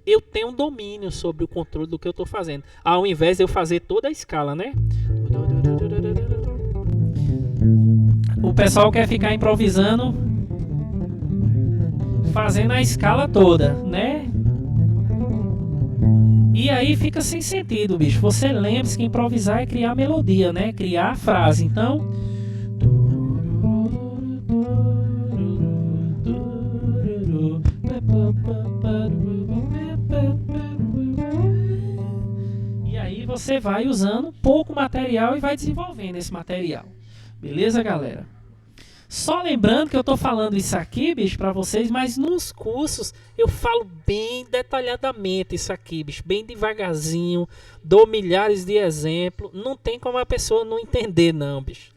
eu tenho um domínio sobre o controle do que eu tô fazendo. Ao invés de eu fazer toda a escala, né? O pessoal quer ficar improvisando, fazendo a escala toda, né? E aí fica sem sentido, bicho. Você lembra que improvisar é criar melodia, né? Criar a frase. Então... E aí você vai usando pouco material e vai desenvolvendo esse material. Beleza, galera? Só lembrando que eu tô falando isso aqui, bicho, pra vocês, mas nos cursos eu falo bem detalhadamente isso aqui, bicho, bem devagarzinho, dou milhares de exemplos, não tem como a pessoa não entender não, bicho.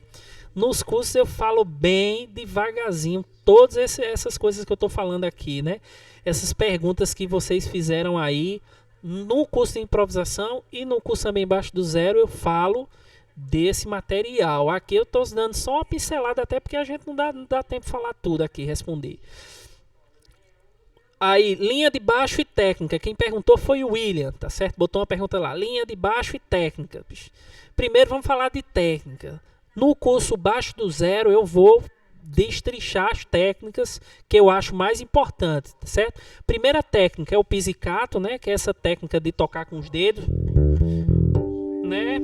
Nos cursos eu falo bem devagarzinho todas essas coisas que eu tô falando aqui, né? Essas perguntas que vocês fizeram aí no curso de improvisação e no curso também Baixo do Zero eu falo desse material. Aqui eu estou dando só uma pincelada, até porque a gente não dá tempo de falar tudo aqui, responder. Aí, linha de baixo e técnica. Quem perguntou foi o William, tá certo? Botou uma pergunta lá. Linha de baixo e técnica. Primeiro vamos falar de técnica. No curso Baixo do Zero eu vou destrinchar as técnicas que eu acho mais importantes, tá certo? Primeira técnica é o pizzicato, né? Que é essa técnica de tocar com os dedos, né?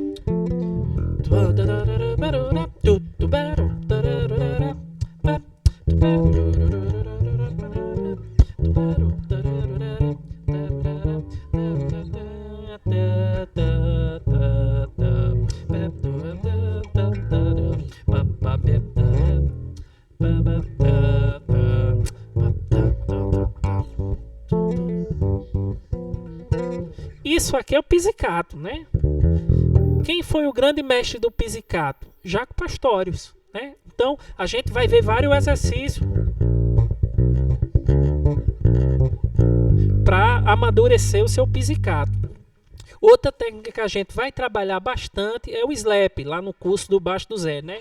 Isso aqui é o pizzicato, né? Quem foi o grande mestre do pizzicato? Jaco Pastorius, né? Então, a gente vai ver vários exercícios para amadurecer o seu pizzicato. Outra técnica que a gente vai trabalhar bastante é o slap, lá no curso do Baixo do Zero, né?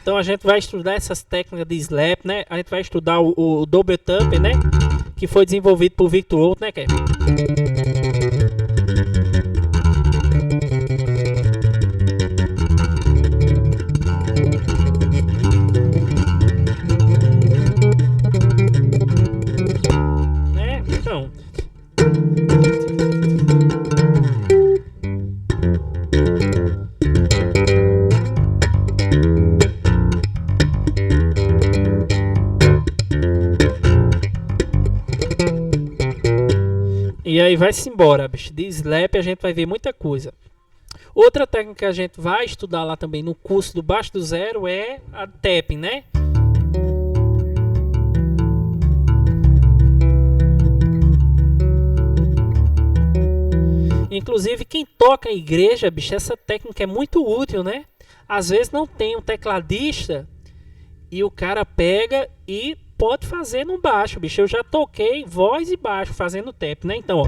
Então a gente vai estudar essas técnicas de slap, né? A gente vai estudar o double tap, né? Que foi desenvolvido por Victor Holt, né, Kevin? Né? Então... E aí vai-se embora, bicho. De slap a gente vai ver muita coisa. Outra técnica que a gente vai estudar lá também no curso do Baixo do Zero é a tapping, né? Inclusive, quem toca em igreja, bicho, essa técnica é muito útil, né? Às vezes não tem um tecladista e o cara pega e pode fazer no baixo, bicho. Eu já toquei voz e baixo fazendo tap, né? Então, ó.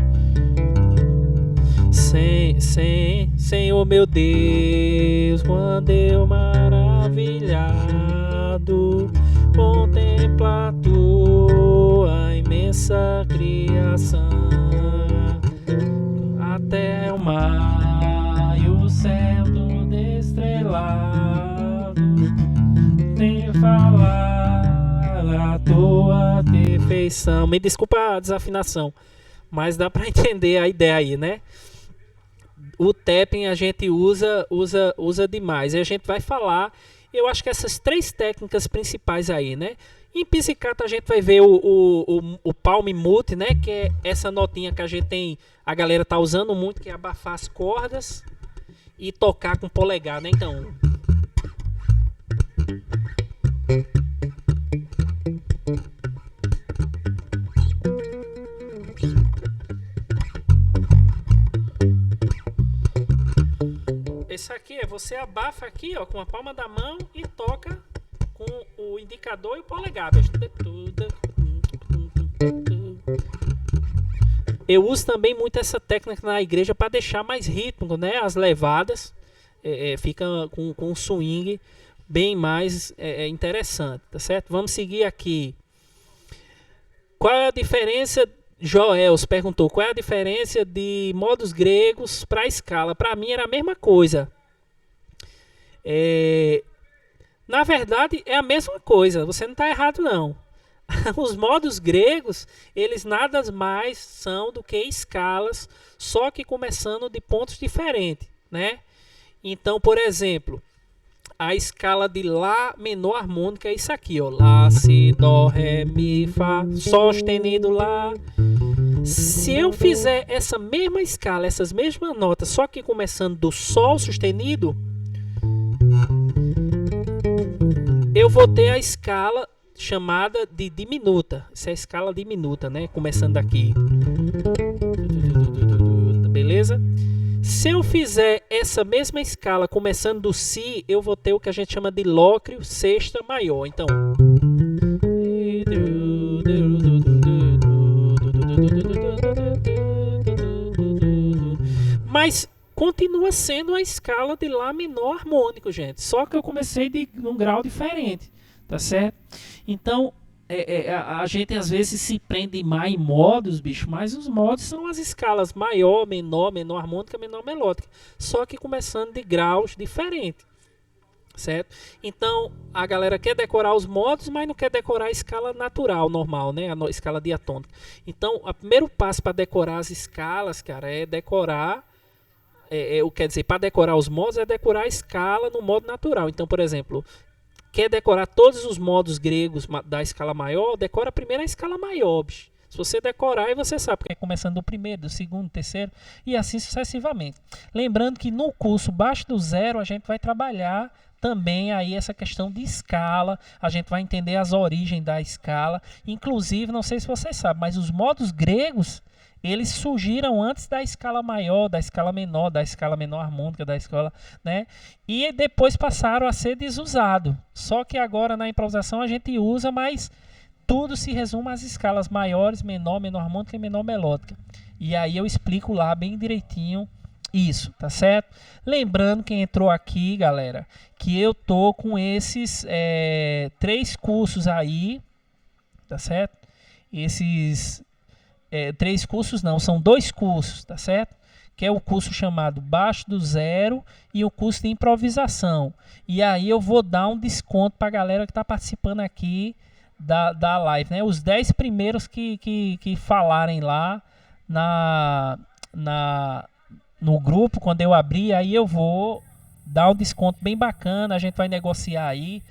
Senhor meu Deus, quando eu maravilhado contemplar tua imensa criação, até o mar e o céu todo estrelado tem falar a tua perfeição. Me desculpa a desafinação, mas dá para entender a ideia aí, né? O tapping a gente usa demais. E a gente vai falar, eu acho que essas 3 técnicas principais aí, né? Em pizzicato a gente vai ver o palm mute, né? Que é essa notinha que a gente tem, a galera tá usando muito, que é abafar as cordas e tocar com o polegar, né? Então... isso aqui é você abafa aqui, ó, com a palma da mão e toca com o indicador e o polegar, bicho. Eu uso também muito essa técnica na igreja para deixar mais ritmo, né? As levadas fica com um swing bem mais interessante, tá certo? Vamos seguir aqui. Qual é a diferença? Joels perguntou qual é a diferença de modos gregos para escala. Para mim era a mesma coisa. Na verdade é a mesma coisa. Você não está errado não. Os modos gregos, eles nada mais são do que escalas, só que começando de pontos diferentes, né? Então, por exemplo, a escala de Lá menor harmônica é isso aqui, ó. Lá, Si, Dó, Ré, Mi, Fá, Sol sustenido, Lá. Se eu fizer essa mesma escala, essas mesmas notas, só que começando do Sol sustenido, eu vou ter a escala chamada de diminuta. Essa é a escala diminuta, né? Começando daqui. Beleza? Se eu fizer essa mesma escala começando do Si, eu vou ter o que a gente chama de lócrio sexta maior. Então, mas continua sendo a escala de Lá menor harmônico, gente. Só que eu comecei de um grau diferente, tá certo? Então, a gente às vezes se prende mais em modos, bicho, mas os modos são as escalas maior, menor, menor harmônica, menor melódica. Só que começando de graus diferentes, certo? Então, a galera quer decorar os modos, mas não quer decorar a escala natural, normal, né? A escala diatônica. Então, o primeiro passo para decorar as escalas, cara, é decorar... quer dizer, para decorar os modos, é decorar a escala no modo natural. Então, por exemplo... Quer decorar todos os modos gregos da escala maior, decora primeiro a escala maior, bicho. Se você decorar, aí você sabe, porque é começando do primeiro, do segundo, terceiro e assim sucessivamente. Lembrando que no curso Baixo do Zero a gente vai trabalhar também aí essa questão de escala, a gente vai entender as origens da escala. Inclusive, não sei se vocês sabem, mas os modos gregos, eles surgiram antes da escala maior, da escala menor, da escala menor harmônica, da escala, né? E depois passaram a ser desusados. Só que agora na improvisação a gente usa, mas tudo se resume às escalas maiores, menor, menor harmônica e menor melódica. E aí eu explico lá bem direitinho isso, tá certo? Lembrando quem entrou aqui, galera, que eu tô com esses 3 cursos aí, tá certo? Esses... 3 cursos não, são 2 cursos, tá certo? Que é o curso chamado Baixo do Zero e o curso de improvisação. E aí eu vou dar um desconto para a galera que está participando aqui da live, né? Os 10 primeiros que falarem lá no grupo, quando eu abrir, aí eu vou dar um desconto bem bacana, a gente vai negociar aí.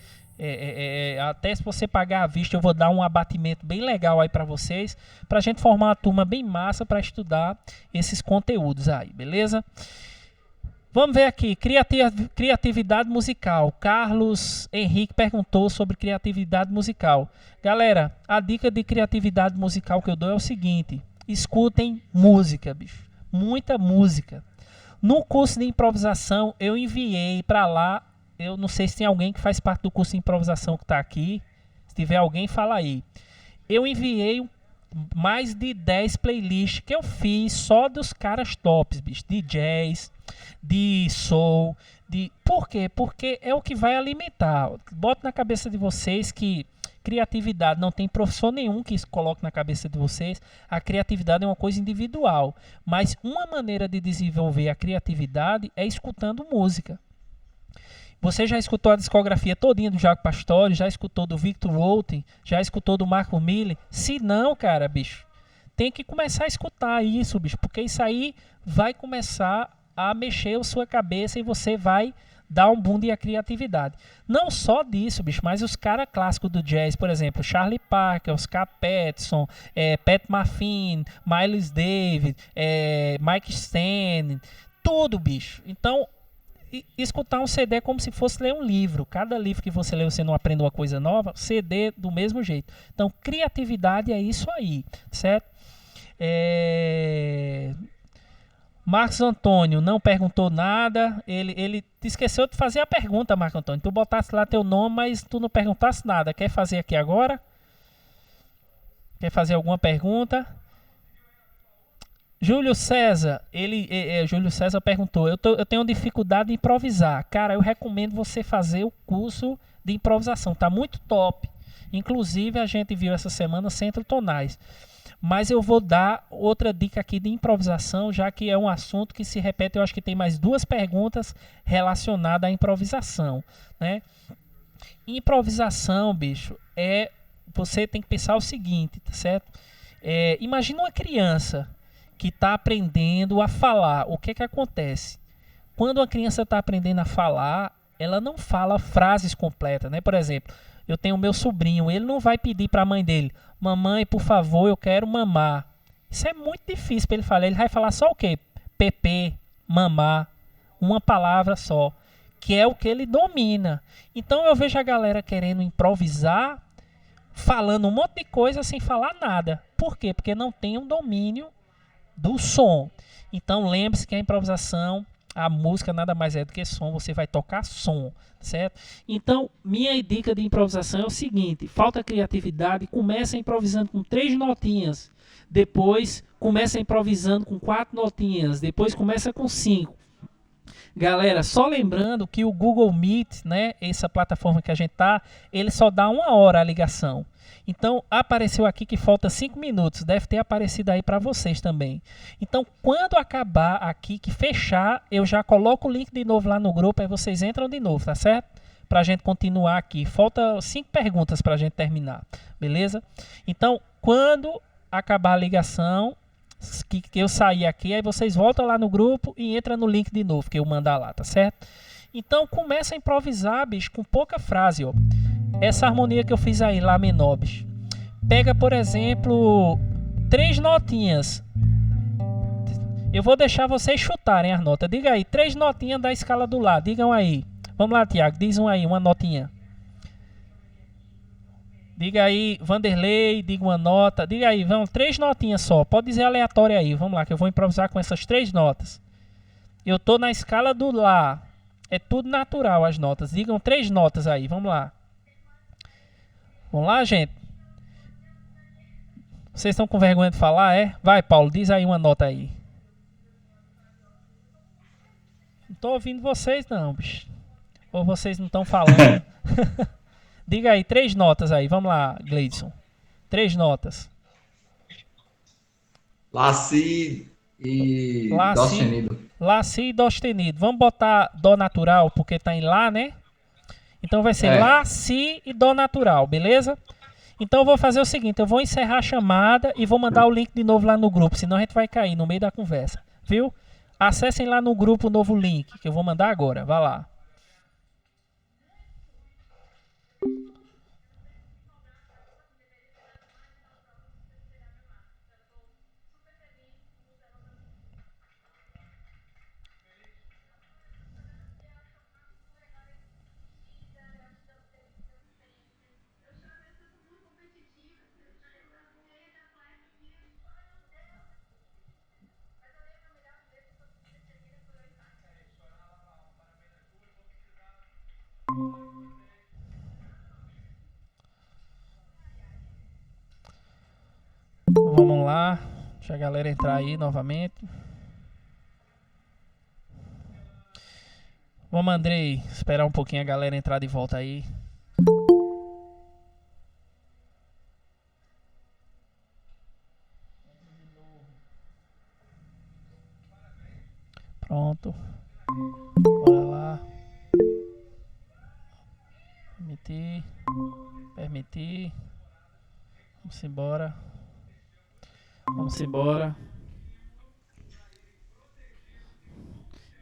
Até se você pagar à vista, eu vou dar um abatimento bem legal aí para vocês, para a gente formar uma turma bem massa para estudar esses conteúdos aí, beleza? Vamos ver aqui, criatividade musical. Carlos Henrique perguntou sobre criatividade musical. Galera, a dica de criatividade musical que eu dou é o seguinte: escutem música, bicho, muita música. No curso de improvisação eu enviei para lá. Eu não sei se tem alguém que faz parte do curso de improvisação que está aqui. Se tiver alguém, fala aí. Eu enviei mais de 10 playlists que eu fiz só dos caras tops, bicho. De jazz, de soul. Por quê? Porque é o que vai alimentar. Bota na cabeça de vocês que criatividade não tem professor nenhum que coloque na cabeça de vocês. A criatividade é uma coisa individual. Mas uma maneira de desenvolver a criatividade é escutando música. Você já escutou a discografia todinha do Jaco Pastorius, já escutou do Victor Wooten, já escutou do Marco Miller? Se não, cara, bicho, tem que começar a escutar isso, bicho, porque isso aí vai começar a mexer a sua cabeça e você vai dar um boom de criatividade. Não só disso, bicho, mas os caras clássicos do jazz, por exemplo, Charlie Parker, Oscar Peterson, Pat Metheny, Miles Davis, Mike Stan, tudo, bicho. Então, escutar um CD é como se fosse ler um livro. Cada livro que você lê, você não aprende uma coisa nova. CD do mesmo jeito. Então, criatividade é isso aí, certo? Marcos Antônio não perguntou nada. Ele te esqueceu de fazer a pergunta, Marcos Antônio. Tu botasse lá teu nome, mas tu não perguntasse nada. Quer fazer aqui agora? Quer fazer alguma pergunta? Júlio César, Júlio César perguntou: eu tenho dificuldade em improvisar. Cara, eu recomendo você fazer o curso de improvisação. Tá muito top. Inclusive, a gente viu essa semana Centro Tonais. Mas eu vou dar outra dica aqui de improvisação, já que é um assunto que se repete. Eu acho que tem mais 2 perguntas relacionadas à improvisação, né? Improvisação, bicho, você tem que pensar o seguinte, tá certo? Imagina uma criança que está aprendendo a falar. O que acontece? Quando uma criança está aprendendo a falar, ela não fala frases completas, né? Por exemplo, eu tenho o meu sobrinho, ele não vai pedir para a mãe dele: mamãe, por favor, eu quero mamar. Isso é muito difícil para ele falar. Ele vai falar só o quê? PP, mamar, uma palavra só, que é o que ele domina. Então eu vejo a galera querendo improvisar, falando um monte de coisa sem falar nada. Por quê? Porque não tem um domínio do som. Então lembre-se que a improvisação, a música nada mais é do que som. Você vai tocar som, certo? Então minha dica de improvisação é o seguinte: falta criatividade, começa improvisando com 3 notinhas, depois começa improvisando com 4 notinhas, depois começa com 5. Galera, só lembrando que o Google Meet, né, essa plataforma que a gente tá, ele só dá 1 hora a ligação. Então, apareceu aqui que falta 5 minutos. Deve ter aparecido aí para vocês também. Então, quando acabar aqui, que fechar, eu já coloco o link de novo lá no grupo, aí vocês entram de novo, tá certo? Pra gente continuar aqui. Falta 5 perguntas pra gente terminar, beleza? Então, quando acabar a ligação, que eu sair aqui, aí vocês voltam lá no grupo e entram no link de novo, que eu mandar lá, tá certo? Então, começa a improvisar, bicho, com pouca frase, ó. Essa harmonia que eu fiz aí, Lá menor, bicho. Pega, por exemplo, 3 notinhas. Eu vou deixar vocês chutarem as notas. Diga aí, 3 notinhas da escala do Lá. Digam aí. Vamos lá, Tiago, diz aí, uma notinha. Diga aí, Vanderlei, diga uma nota. Diga aí, vamos, 3 notinhas só. Pode dizer aleatório aí. Vamos lá, que eu vou improvisar com essas 3 notas. Eu tô na escala do Lá. É tudo natural as notas. Digam 3 notas aí, vamos lá. Vamos lá, gente? Vocês estão com vergonha de falar, é? Vai, Paulo, diz aí uma nota aí. Não tô ouvindo vocês não, bicho. Ou vocês não estão falando. Diga aí, 3 notas aí. Vamos lá, Gleidson. 3 notas. Lá, si e Lá, dó si. sustenido. Lá, si e dó sustenido. Vamos botar dó natural, porque tá em Lá, né? Então vai ser Lá, si e dó natural, beleza? Então eu vou fazer o seguinte, eu vou encerrar a chamada e vou mandar o link de novo lá no grupo, senão a gente vai cair no meio da conversa, viu? Acessem lá no grupo o novo link, que eu vou mandar agora, vai lá. Vamos lá, deixa a galera entrar aí novamente. Vamos, Andrei, esperar um pouquinho a galera entrar de volta aí. Pronto. Bora lá. Permitir. Permitir. Vamos embora. Vamos embora.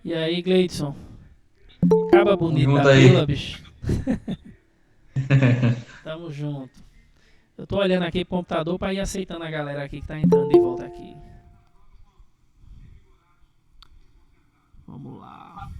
E aí, Gleidson? Acaba bonito da vila, bicho. Tamo junto. Eu tô olhando aqui pro computador pra ir aceitando a galera aqui que tá entrando de volta aqui. Vamos lá.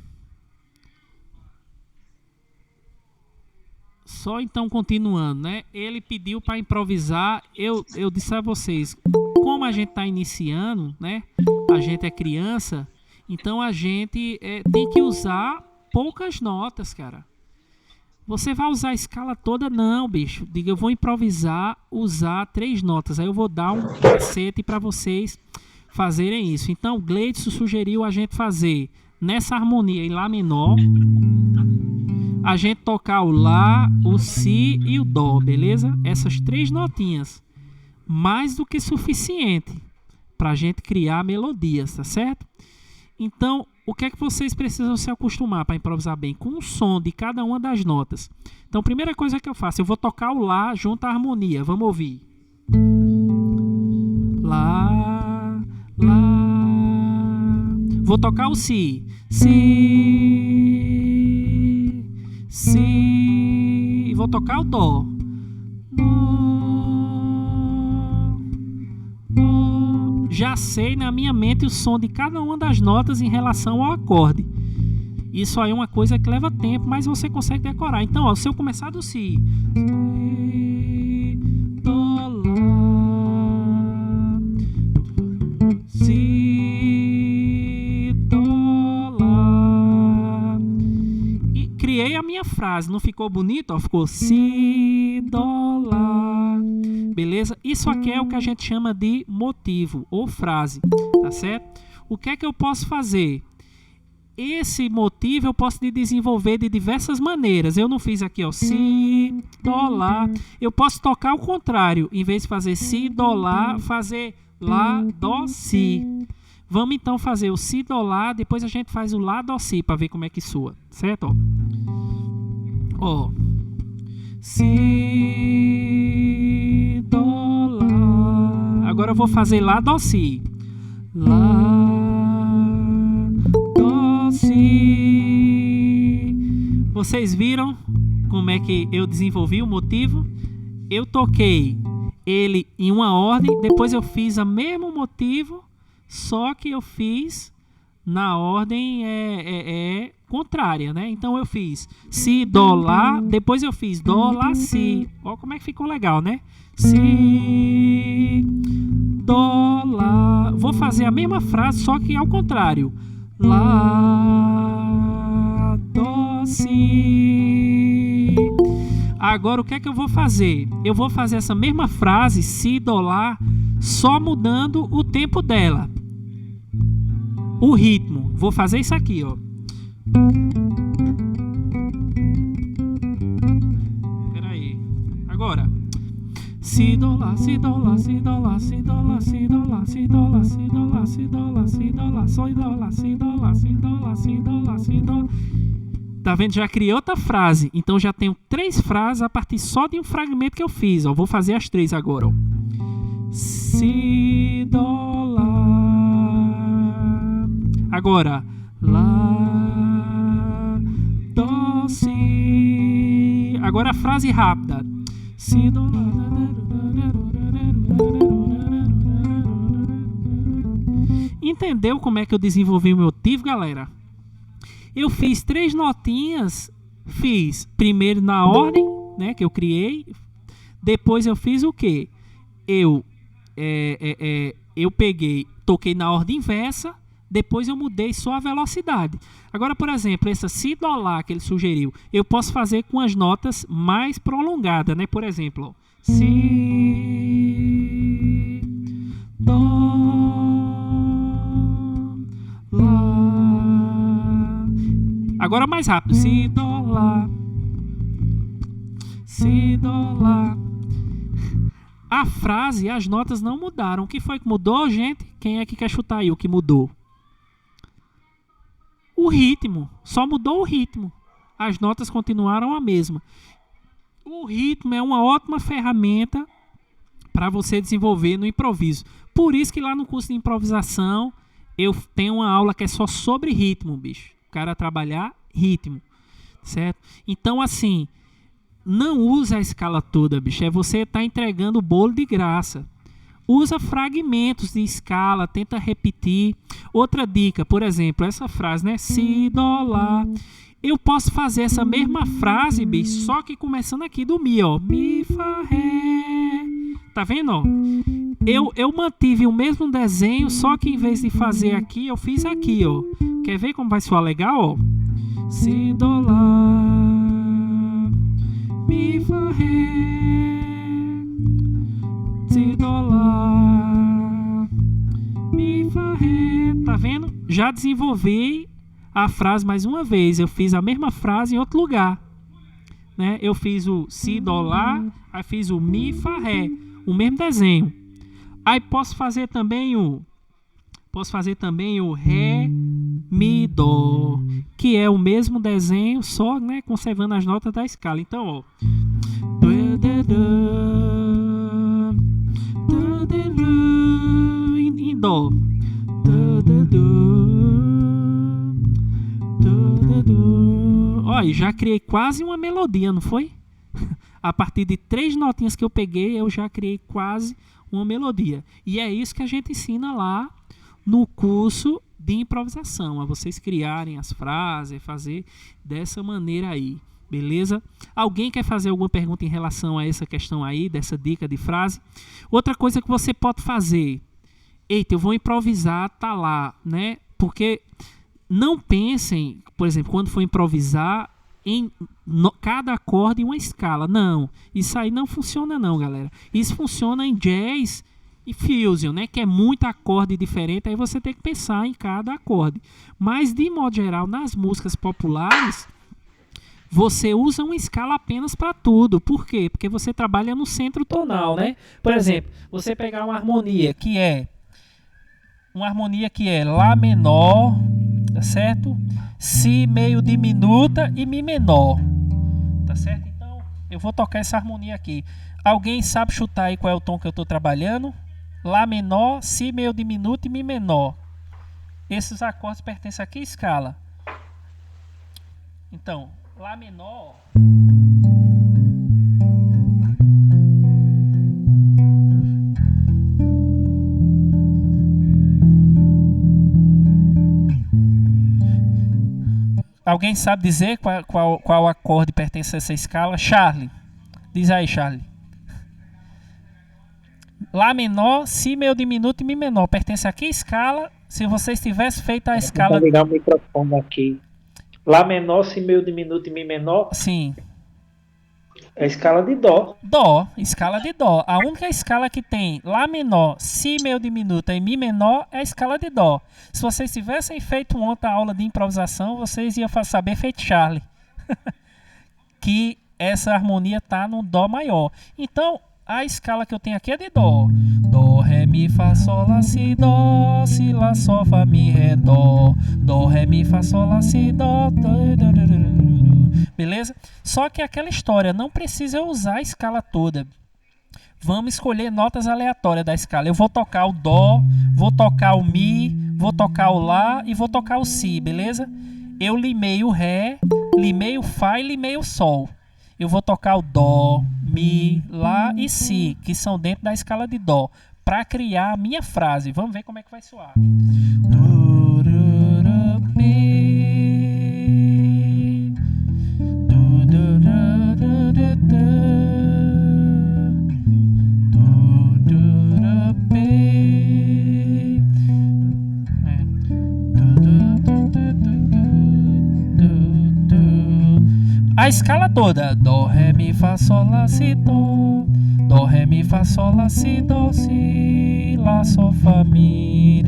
Só então continuando, né? Ele pediu para improvisar. Eu disse a vocês, como a gente tá iniciando, né? A gente é criança. Então a gente tem que usar poucas notas, cara. Você vai usar a escala toda? Não, bicho. Diga, eu vou improvisar, usar 3 notas. Aí eu vou dar um cacete para vocês fazerem isso. Então, Gleidson sugeriu a gente fazer nessa harmonia em Lá menor, a gente tocar o Lá, o Si e o Dó, beleza? Essas 3 notinhas. Mais do que suficiente para a gente criar melodias, tá certo? Então, o que é que vocês precisam se acostumar para improvisar bem? Com o som de cada uma das notas. Então, a primeira coisa que eu faço, eu vou tocar o Lá junto à harmonia. Vamos ouvir. Lá, Lá. Vou tocar o Si. Si, Si. Vou tocar o Dó. Já sei na minha mente o som de cada uma das notas em relação ao acorde. Isso aí é uma coisa que leva tempo, mas você consegue decorar. Então, ó, se eu começar do Si, Dó, Lá, Si, Dó, Lá, e criei a minha frase. Não ficou bonito? Ó, ficou Si, Dó, Lá. Beleza? Isso aqui é o que a gente chama de motivo ou frase, tá certo? O que é que eu posso fazer? Esse motivo eu posso desenvolver de diversas maneiras. Eu não fiz aqui, ó, Si, Dó, Lá. Eu posso tocar ao contrário. Em vez de fazer Si, Dó, Lá, fazer Lá, Dó, Si. Vamos então fazer o Si, Dó, Lá. Depois a gente faz o Lá, Dó, Si para ver como é que soa, certo? Ó, Si, Dó, Lá. Agora eu vou fazer Lá, Dó, Si. Lá, Dó, Si. Vocês viram como é que eu desenvolvi o motivo? Eu toquei ele em uma ordem, depois eu fiz o mesmo motivo, só que eu fiz na ordem contrária, né? Então eu fiz Si, Dó, Lá, depois eu fiz Dó, Lá, Si. Olha como é que ficou legal, né? Si, Dó, Lá. Vou fazer a mesma frase, só que ao contrário. Lá, Dó, Si. Agora o que é que eu vou fazer? Eu vou fazer essa mesma frase, Si, Dó, Lá, só mudando o tempo dela. O ritmo. Vou fazer isso aqui, ó. Peraí. Agora. Si, Dó, Lá, Si, Dó, Lá, Si, Dó, Lá, Si, Dó, Lá, Si, Dó, Lá, Si, Dó, Lá, Si, Dó, Lá, Si, Dó, Lá, Si, Dó, Lá, Si, Dó, Lá, Si, Dó, Lá, Si, Dó, Lá, Si, Dó, Lá, Si, Dó. Tá vendo? Já criei outra frase. Então já tenho 3 frases a partir só de um fragmento que eu fiz, ó. Vou fazer as 3 agora, ó. Si, Dó, Lá. Agora, Lá, Dó, Si. Agora a frase rápida. Si, Dó, Lá. Entendeu como é que eu desenvolvi o meu motivo, galera? Eu fiz 3 notinhas. Fiz primeiro na ordem, né, que eu criei. Depois eu fiz o quê? Eu peguei, toquei na ordem inversa. Depois eu mudei só a velocidade. Agora, por exemplo, essa Si, Dó, Lá que ele sugeriu, eu posso fazer com as notas mais prolongadas, né? Por exemplo, ó, Si, Dó, Lá. Agora mais rápido. Si, Dó, Lá. Si, Dó, Lá. A frase e as notas não mudaram. O que foi que mudou, gente? Quem é que quer chutar aí o que mudou? O ritmo. Só mudou o ritmo. As notas continuaram a mesma. O ritmo é uma ótima ferramenta para você desenvolver no improviso. Por isso que lá no curso de improvisação eu tenho uma aula que é só sobre ritmo, bicho. O cara trabalhar ritmo, certo? Então, assim, não usa a escala toda, bicho. É você estar entregando o bolo de graça. Usa fragmentos de escala, tenta repetir. Outra dica, por exemplo, essa frase, né? Si, Dó, Lá. Eu posso fazer essa mesma frase, bicho, só que começando aqui do Mi, ó. Mi, Fá, Ré. Tá vendo, ó? eu mantive o mesmo desenho, só que em vez de fazer aqui, eu fiz aqui, ó. Quer ver como vai soar legal, ó? Si, do, lá, mi, fá, ré, si, do, lá, mi, fá, ré. Tá vendo? Já desenvolvi a frase mais uma vez. Eu fiz a mesma frase em outro lugar, né? Eu fiz o si, do, lá, aí fiz o mi, fá, ré. O mesmo desenho. Aí posso fazer também o ré, mi, dó, que é o mesmo desenho, só, né, conservando as notas da escala. Então, ó, em dó, olha, já criei quase uma melodia, não foi? A partir de 3 notinhas que eu peguei, eu já criei quase uma melodia. E é isso que a gente ensina lá no curso de improvisação, a vocês criarem as frases, fazer dessa maneira aí, beleza? Alguém quer fazer alguma pergunta em relação a essa questão aí, dessa dica de frase? Outra coisa que você pode fazer, eita, eu vou improvisar, tá lá, né? Porque não pensem, por exemplo, quando for improvisar, em cada acorde uma escala. Não, isso aí não funciona não, galera. Isso funciona em jazz e fusion, né? Que é muito acorde diferente, aí você tem que pensar em cada acorde. Mas, de modo geral, nas músicas populares, você usa uma escala apenas para tudo. Por quê? Porque você trabalha no centro tonal, né? Por exemplo, você pegar uma harmonia que é Lá menor, tá certo? Si meio diminuta e Mi menor, tá certo? Então, eu vou tocar essa harmonia aqui. Alguém sabe chutar aí qual é o tom que eu estou trabalhando? Lá menor, Si meio diminuto e Mi menor. Esses acordes pertencem a que escala? Então, Lá menor... Alguém sabe dizer qual acorde pertence a essa escala? Charlie. Diz aí, Charlie. Lá menor, Si meio diminuto e Mi menor. Pertence a que escala? Se vocês tivessem feito a escala... Vou ligar o microfone aqui. Lá menor, Si meio diminuto e Mi menor? Sim. É a escala de Dó. Dó, escala de Dó. A única escala que tem Lá menor, Si meio diminuta e Mi menor é a escala de Dó. Se vocês tivessem feito ontem a aula de improvisação, vocês iam saber feito Charlie. Que essa harmonia tá no Dó maior. Então, a escala que eu tenho aqui é de Dó. Dó, Ré, Mi, Fá, Sol, Lá, Si, Dó. Si, Lá, Sol, Fá, Mi, Ré, Dó. Dó, Ré, Mi, Fá, Sol, Lá, Si, Dó. Beleza? Só que aquela história, não precisa eu usar a escala toda. Vamos escolher notas aleatórias da escala. Eu vou tocar o Dó, vou tocar o Mi, vou tocar o Lá e vou tocar o Si, beleza? Eu limei o Ré, limei o Fá e limei o Sol. Eu vou tocar o Dó, Mi, Lá e Si, que são dentro da escala de Dó, para criar a minha frase. Vamos ver como é que vai soar. A escala toda. Dó, Ré, Mi, Fá, Sol, Lá, Si, Dó. Dó, Ré, Mi, Fá, Sol, Lá, Si, Dó, Si, Lá, Sol, Fá, Mi,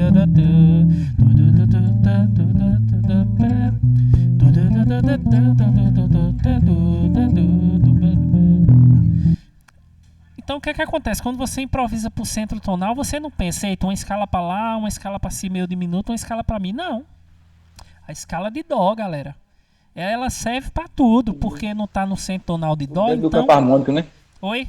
Então o que é que acontece? Quando você improvisa pro centro tonal, você não pensa, eita, uma escala para lá, uma escala para si meio diminuto, uma escala para mim. Não. A escala de Dó, galera. Ela serve para tudo, porque não tá no centro tonal de Dó, Dentro então... do campo harmônico, né? Oi?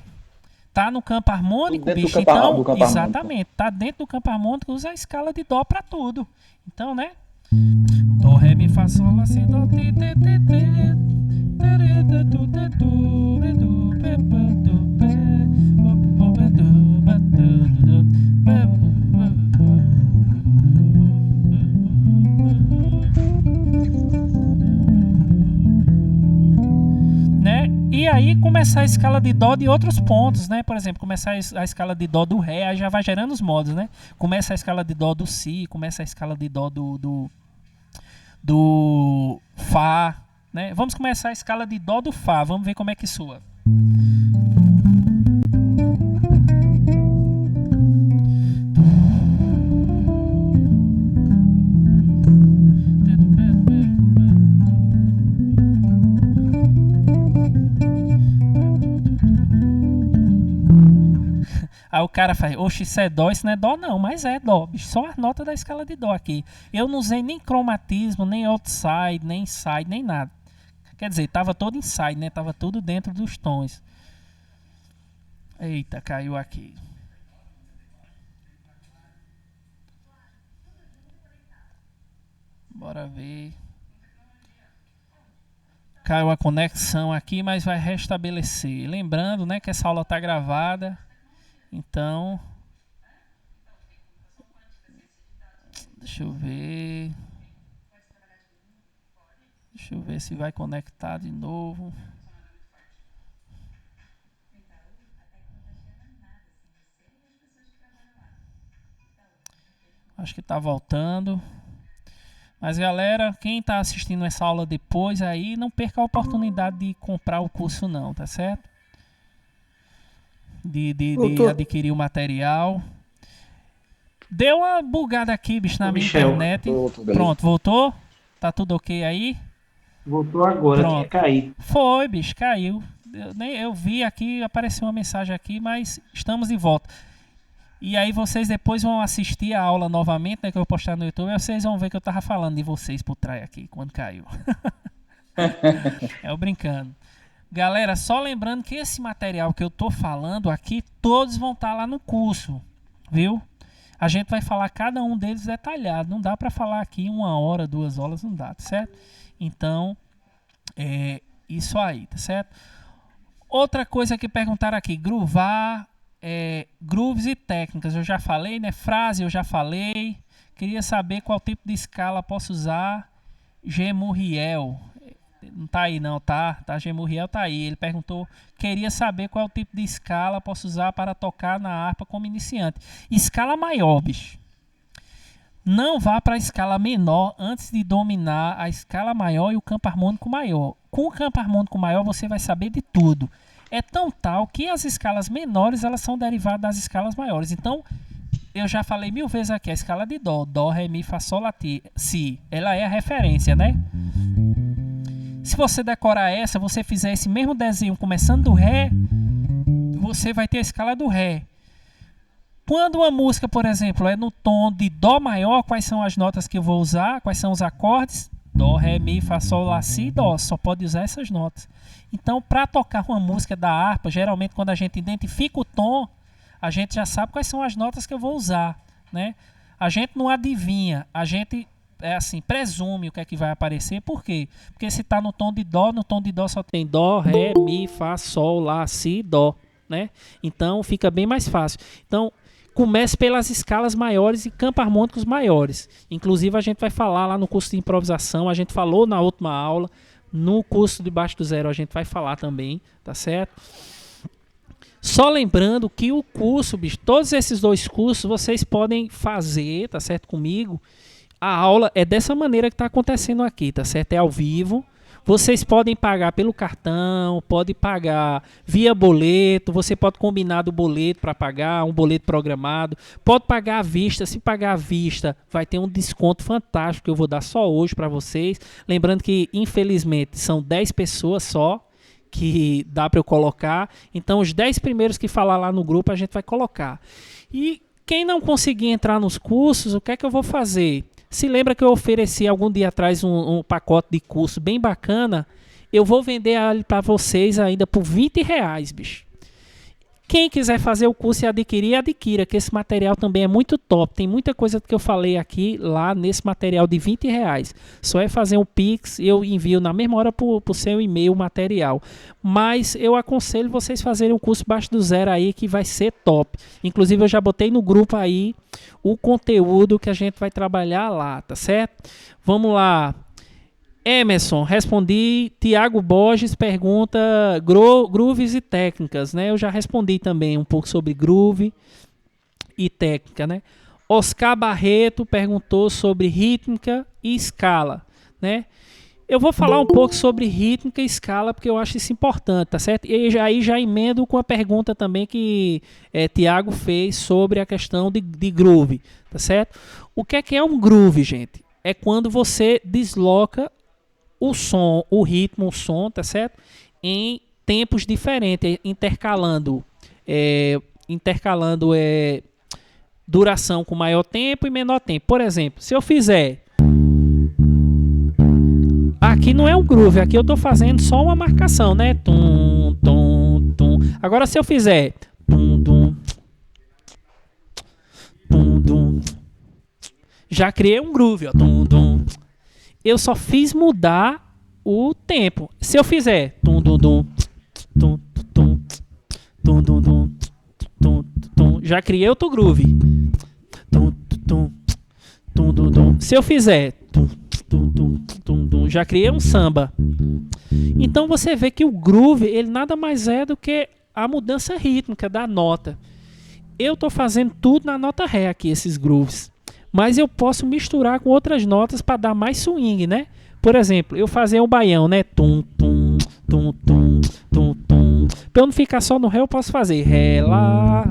Tá no campo harmônico, Dentro do bicho? campo- Então, do campo exatamente. harmônico. Tá dentro do campo harmônico, usa a escala de Dó para tudo. Então, né? Dó, Ré, Mi, Fá, Sol, Lá, Si, Dó, Ti, Ti, Ti, Ti. Né? E aí começar a escala de dó de outros pontos, né? Por exemplo, começar a escala de dó do ré, aí já vai gerando os modos, né? Começa a escala de dó do si, começa a escala de dó do fá, né? Vamos começar a escala de dó do fá, vamos ver como é que soa. Aí o cara faz, oxe, isso é dó, isso não é dó não, mas é dó, bicho, só as notas da escala de dó aqui. Eu não usei nem cromatismo, nem outside, nem inside, nem nada. Quer dizer, tava todo inside, né? Tava tudo dentro dos tons. Eita, caiu aqui. Bora ver. Caiu a conexão aqui, mas vai restabelecer. Lembrando, né, que essa aula tá gravada. Então, deixa eu ver. Deixa eu ver se vai conectar de novo. Acho que tá voltando. Mas galera, quem tá assistindo essa aula depois aí, não perca a oportunidade de comprar o curso não, tá certo? De adquirir o material. Deu uma bugada aqui, bicho, na minha internet. Pronto, voltou? Tá tudo ok aí? Voltou agora, Pronto. tinha caído. Foi, bicho, caiu. Eu vi aqui, apareceu uma mensagem aqui, mas estamos de volta. E aí vocês depois vão assistir a aula novamente, né, que eu vou postar no YouTube, e vocês vão ver que eu tava falando de vocês por trás aqui, quando caiu. Eu brincando. Galera, só lembrando que esse material que eu tô falando aqui, todos vão estar lá no curso, viu? A gente vai falar cada um deles detalhado. Não dá para falar aqui 1 hora, 2 horas, não dá, tá certo? Então, isso aí, tá certo? Outra coisa que perguntaram aqui, grooves e técnicas, eu já falei, né? Frase eu já falei. Queria saber qual tipo de escala posso usar. Gemurriel. Não tá aí não, tá? Gemurriel tá aí. Ele perguntou, queria saber qual tipo de escala posso usar para tocar na harpa como iniciante. Escala maior, bicho. Não vá para a escala menor antes de dominar a escala maior e o campo harmônico maior. Com o campo harmônico maior você vai saber de tudo. É tão tal que as escalas menores elas são derivadas das escalas maiores. Então, eu já falei 1000 vezes aqui, a escala de Dó, Dó, Ré, Mi, Fá, Sol, Lá, Si, ela é a referência, né? Se você decorar essa, você fizer esse mesmo desenho começando do Ré, você vai ter a escala do Ré. Quando uma música, por exemplo, é no tom de Dó maior, quais são as notas que eu vou usar? Quais são os acordes? Dó, Ré, Mi, Fá, Sol, Lá, Si, Dó. Só pode usar essas notas. Então, para tocar uma música da harpa, geralmente quando a gente identifica o tom, a gente já sabe quais são as notas que eu vou usar, né? A gente não adivinha, a gente presume o que é que vai aparecer. Por quê? Porque se está no tom de Dó só tem Dó, Ré, Mi, Fá, Sol, Lá, Si, Dó, né? Então fica bem mais fácil. Então comece pelas escalas maiores e campos harmônicos maiores. Inclusive a gente vai falar lá no curso de improvisação, a gente falou na última aula, no curso de Baixo do Zero a gente vai falar também, tá certo? Só lembrando que o curso, bicho, todos esses 2 cursos vocês podem fazer, tá certo, comigo. A aula é dessa maneira que está acontecendo aqui, tá certo? É ao vivo. Vocês podem pagar pelo cartão, pode pagar via boleto, você pode combinar do boleto para pagar, um boleto programado, pode pagar à vista. Se pagar à vista, vai ter um desconto fantástico que eu vou dar só hoje para vocês. Lembrando que, infelizmente, são 10 pessoas só que dá para eu colocar. Então, os 10 primeiros que falar lá no grupo, a gente vai colocar. E quem não conseguir entrar nos cursos, o que é que eu vou fazer? Se lembra que eu ofereci algum dia atrás um pacote de curso bem bacana? Eu vou vender ele para vocês ainda por R$20, bicho. Quem quiser fazer o curso e adquirir, adquira, que esse material também é muito top. Tem muita coisa que eu falei aqui lá nesse material de R$20. Só é fazer um Pix e eu envio na mesma hora para o seu e-mail o material. Mas eu aconselho vocês fazerem o curso Baixo do Zero aí, que vai ser top. Inclusive eu já botei no grupo aí o conteúdo que a gente vai trabalhar lá, tá certo? Vamos lá. Emerson, respondi. Tiago Borges pergunta grooves e técnicas, né? Eu já respondi também um pouco sobre groove e técnica, né? Oscar Barreto perguntou sobre rítmica e escala, né? Eu vou falar um pouco sobre rítmica e escala porque eu acho isso importante, tá certo? E aí já emendo com a pergunta também que Tiago fez sobre a questão de groove, tá certo? O que é um groove, gente? É quando você desloca o som, o ritmo, o som, tá certo? Em tempos diferentes, intercalando duração com maior tempo e menor tempo. Por exemplo, se eu fizer... Aqui não é um groove, aqui eu tô fazendo só uma marcação, né? Tum, tum, tum. Agora se eu fizer... Tum, tum, tum, tum, já criei um groove, ó. Tum, tum. Eu só fiz mudar o tempo. Se eu fizer... Tum, tum, tum, tum, tum, tum, tum, tum, tum, tum, já criei outro groove. Tum, tum, tum, tum, tum. Se eu fizer tum, tum, tum, tum, tum, já criei um samba. Então você vê que o groove ele nada mais é do que a mudança rítmica da nota. Eu estou fazendo tudo na nota ré aqui, esses grooves. Mas eu posso misturar com outras notas para dar mais swing, né? Por exemplo, eu fazer um baião, né? Tum, tum, tum, tum, tum, tum. Para eu não ficar só no ré, eu posso fazer ré, lá,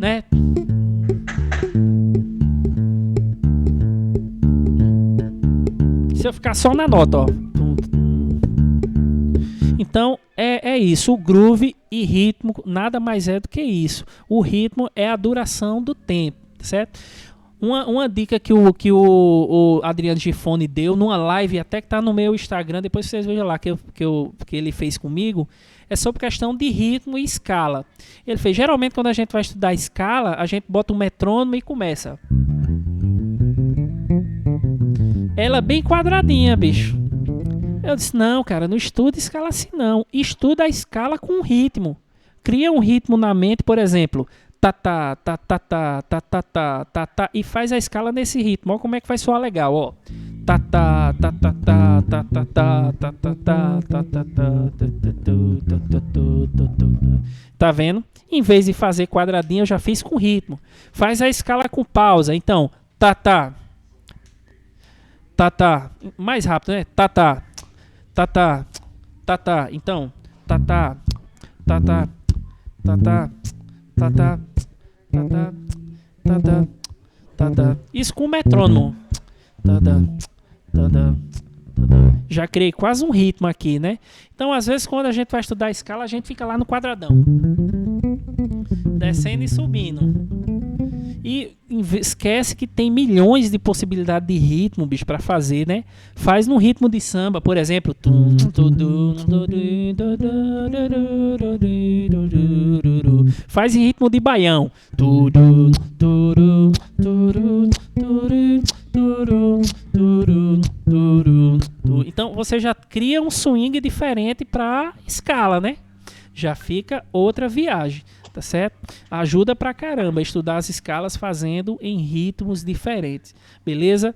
né? Se eu ficar só na nota, ó. Então é isso, o groove e ritmo nada mais é do que isso. O ritmo é a duração do tempo, certo? Uma dica que o Adriano Gifone deu numa live, até que tá no meu Instagram, depois vocês vejam lá que ele fez comigo, é sobre questão de ritmo e escala. Ele fez, geralmente quando a gente vai estudar escala, a gente bota um metrônomo e começa. Ela bem quadradinha, bicho. Eu disse, não, cara, não estuda escala assim não. Estuda a escala com ritmo. Cria um ritmo na mente, por exemplo, tá, e faz a escala nesse ritmo. Olha como é que vai soar legal, ó. Tá vendo? Em vez de fazer quadradinho, eu já fiz com ritmo. Faz a escala com pausa. Então, mais rápido, né? Então, isso com o metrônomo. Já criei quase um ritmo aqui, né? Então, às vezes, quando a gente vai estudar a escala, a gente fica lá no quadradão, descendo e subindo. E esquece que tem milhões de possibilidades de ritmo, bicho, pra fazer, né? Faz no ritmo de samba, por exemplo. Faz em ritmo de baião. Então você já cria um swing diferente pra escala, né? Já fica outra viagem. Tá certo? Ajuda pra caramba estudar as escalas fazendo em ritmos diferentes. Beleza?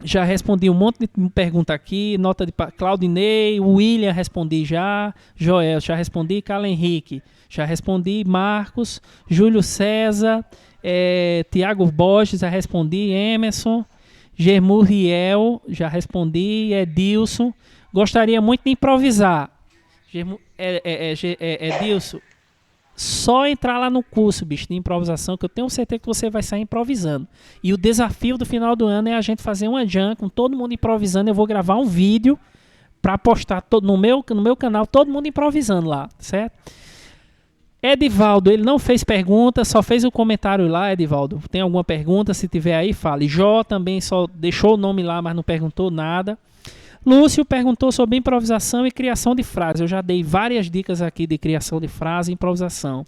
Já respondi um monte de pergunta aqui. Nota de Claudinei, William, respondi já. Joel, já respondi. Carlos Henrique, já respondi. Marcos, Júlio César, Tiago Borges, já respondi. Emerson, Germuriel, já respondi. Edilson, gostaria muito de improvisar. Edilson, só entrar lá no curso, bicho, de improvisação, que eu tenho certeza que você vai sair improvisando. E o desafio do final do ano é a gente fazer uma jam com todo mundo improvisando. Eu vou gravar um vídeo para postar no meu canal, todo mundo improvisando lá, certo? Edivaldo, ele não fez pergunta, só fez o comentário lá, Edivaldo. Tem alguma pergunta? Se tiver aí, fale. Jó também só deixou o nome lá, mas não perguntou nada. Lúcio perguntou sobre improvisação e criação de frases. Eu já dei várias dicas aqui de criação de frase e improvisação.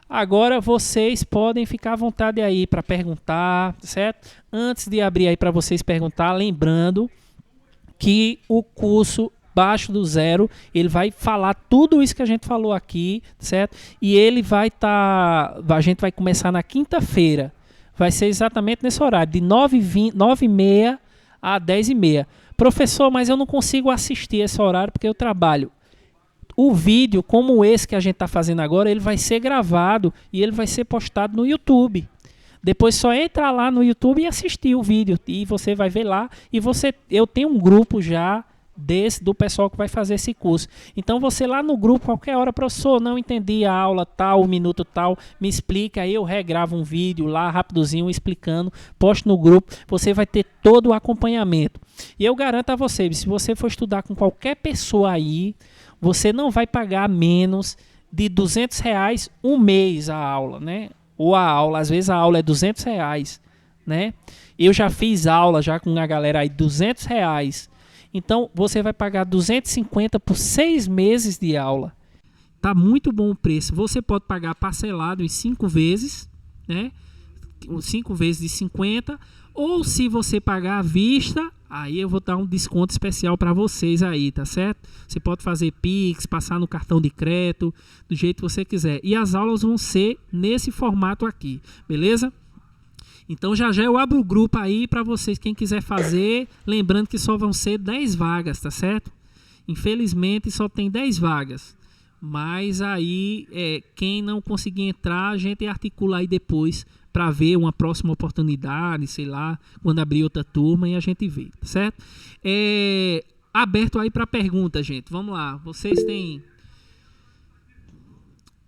Agora vocês podem ficar à vontade aí para perguntar, certo? Antes de abrir aí para vocês perguntar, lembrando que o curso Baixo do Zero, ele vai falar tudo isso que a gente falou aqui, certo? E ele vai a gente vai começar na quinta-feira. vai ser exatamente nesse horário, de 9h30 a 10h30. Professor, mas eu não consigo assistir esse horário porque eu trabalho. O vídeo, como esse que a gente está fazendo agora, ele vai ser gravado e ele vai ser postado no YouTube. Depois só entra lá no YouTube e assistir o vídeo. E você vai ver lá. E eu tenho um grupo já do pessoal que vai fazer esse curso. Então você lá no grupo, qualquer hora, professor, não entendi a aula tal, o minuto tal, me explica. Aí eu regravo um vídeo lá rapidozinho explicando, posto no grupo. Você vai ter todo o acompanhamento. E eu garanto a você, se você for estudar com qualquer pessoa aí, você não vai pagar menos de R$200 um mês a aula, né? Ou a aula, às vezes a aula é R$200, né? Eu já fiz aula já com a galera aí, R$200. Então, você vai pagar 250 por 6 meses de aula. Tá muito bom o preço. Você pode pagar parcelado em 5 vezes, né? 5 vezes de 50. Ou se você pagar à vista, aí eu vou dar um desconto especial para vocês aí, tá certo? Você pode fazer Pix, passar no cartão de crédito, do jeito que você quiser. E as aulas vão ser nesse formato aqui, beleza? Então já eu abro o grupo aí para vocês, quem quiser fazer, lembrando que só vão ser 10 vagas, tá certo? Infelizmente só tem 10 vagas, mas aí quem não conseguir entrar, a gente articula aí depois para ver uma próxima oportunidade, sei lá, quando abrir outra turma e a gente vê, tá certo? Aberto aí para pergunta, gente, vamos lá, vocês têm...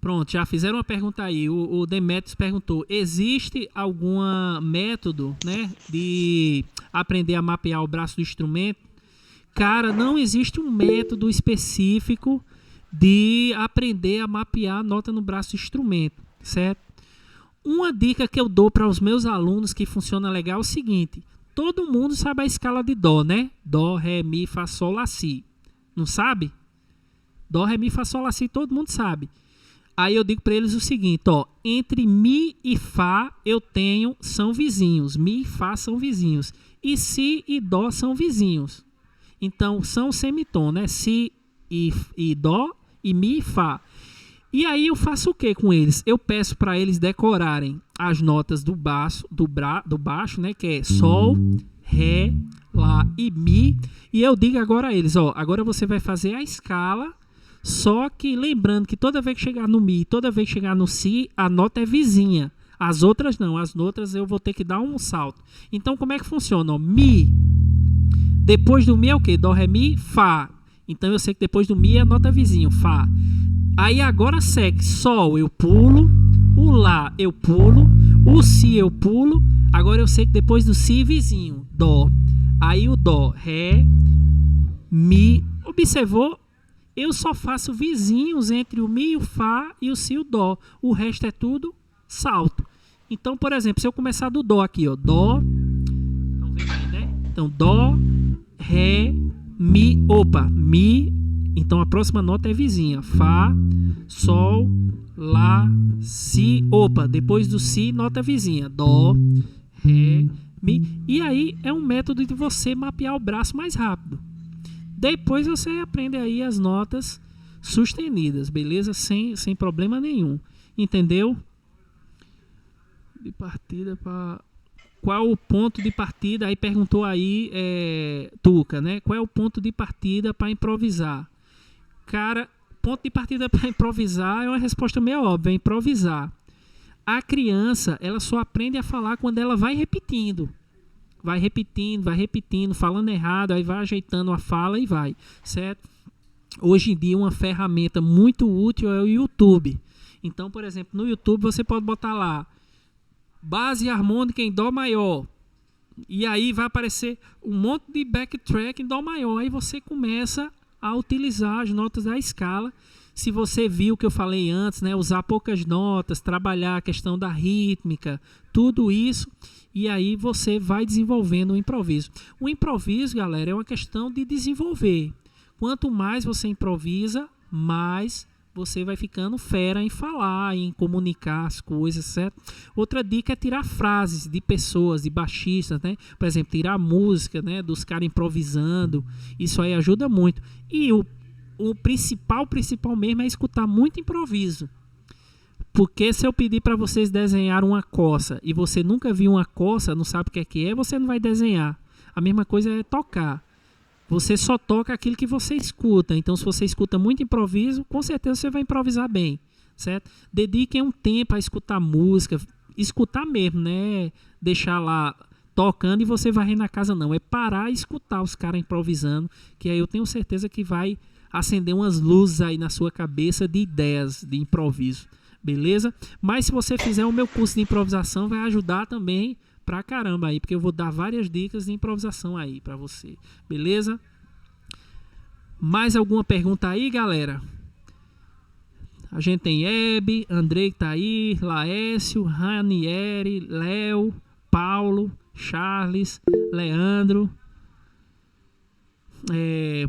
Pronto, já fizeram uma pergunta aí. O Demetrios perguntou: existe algum método, né, de aprender a mapear o braço do instrumento? Cara, não existe um método específico de aprender a mapear a nota no braço do instrumento, certo? Uma dica que eu dou para os meus alunos que funciona legal é o seguinte: todo mundo sabe a escala de Dó, né? Dó, Ré, Mi, Fá, Sol, Lá, Si. Não sabe? Dó, Ré, Mi, Fá, Sol, Lá, Si, todo mundo sabe. Aí eu digo para eles o seguinte, ó, entre Mi e Fá são vizinhos. Mi e Fá são vizinhos. E Si e Dó são vizinhos. Então, são semitom, né? Si e Dó e Mi e Fá. E aí eu faço o que com eles? Eu peço para eles decorarem as notas do baixo, né? Que é Sol, Ré, Lá e Mi. E eu digo agora a eles, ó, agora você vai fazer a escala. Só que lembrando que toda vez que chegar no Mi, toda vez que chegar no Si, a nota é vizinha. As outras não, as outras eu vou ter que dar um salto. Então como é que funciona? Ó, Mi, depois do Mi é o que? Dó, Ré, Mi, Fá. Então eu sei que depois do Mi é a nota vizinha, Fá. Aí agora segue, Sol eu pulo, o Lá eu pulo, o Si eu pulo. Agora eu sei que depois do Si vizinho, Dó. Aí o Dó, Ré, Mi. Observou? Eu só faço vizinhos entre o Mi, o Fá e o Si e o Dó. O resto é tudo salto. Então, por exemplo, se eu começar do Dó aqui, ó. Dó. Estão vendo aí, né? Então, Dó, Ré, Mi. Opa, Mi. Então, a próxima nota é vizinha. Fá, Sol, Lá, Si. Opa, depois do Si, nota vizinha. Dó, Ré, Mi. E aí é um método de você mapear o braço mais rápido. Depois você aprende aí as notas sustenidas, beleza? Sem problema nenhum. Entendeu? De partida para... Qual o ponto de partida? Aí perguntou aí, Tuca, né? Qual é o ponto de partida para improvisar? Cara, ponto de partida para improvisar é uma resposta meio óbvia, improvisar. A criança, ela só aprende a falar quando ela vai repetindo. Vai repetindo, falando errado, aí vai ajeitando a fala e vai, certo? Hoje em dia uma ferramenta muito útil é o YouTube. Então, por exemplo, no YouTube você pode botar lá base harmônica em Dó maior. E aí vai aparecer um monte de backtrack em Dó maior. Aí você começa a utilizar as notas da escala. Se você viu o que eu falei antes, né? Usar poucas notas, trabalhar a questão da rítmica, tudo isso. E aí você vai desenvolvendo o improviso. O improviso, galera, é uma questão de desenvolver. Quanto mais você improvisa, mais você vai ficando fera em falar, em comunicar as coisas, certo? Outra dica é tirar frases de pessoas, de baixistas, né? Por exemplo, tirar música, né? Dos caras improvisando. Isso aí ajuda muito. E o principal mesmo é escutar muito improviso. Porque se eu pedir para vocês desenhar uma coça e você nunca viu uma coça, não sabe o que é, você não vai desenhar. A mesma coisa é tocar. Você só toca aquilo que você escuta. Então, se você escuta muito improviso, com certeza você vai improvisar bem, certo? Dediquem um tempo a escutar música, escutar mesmo, né? Deixar lá tocando e você varrer na casa, não. É parar e escutar os caras improvisando, que aí eu tenho certeza que vai acender umas luzes aí na sua cabeça de ideias de improviso, beleza? Mas se você fizer o meu curso de improvisação, vai ajudar também pra caramba aí, porque eu vou dar várias dicas de improvisação aí pra você, beleza? Mais alguma pergunta aí, galera? A gente tem Hebe, Andrei que tá aí, Laércio, Ranieri, Léo, Paulo, Charles, Leandro,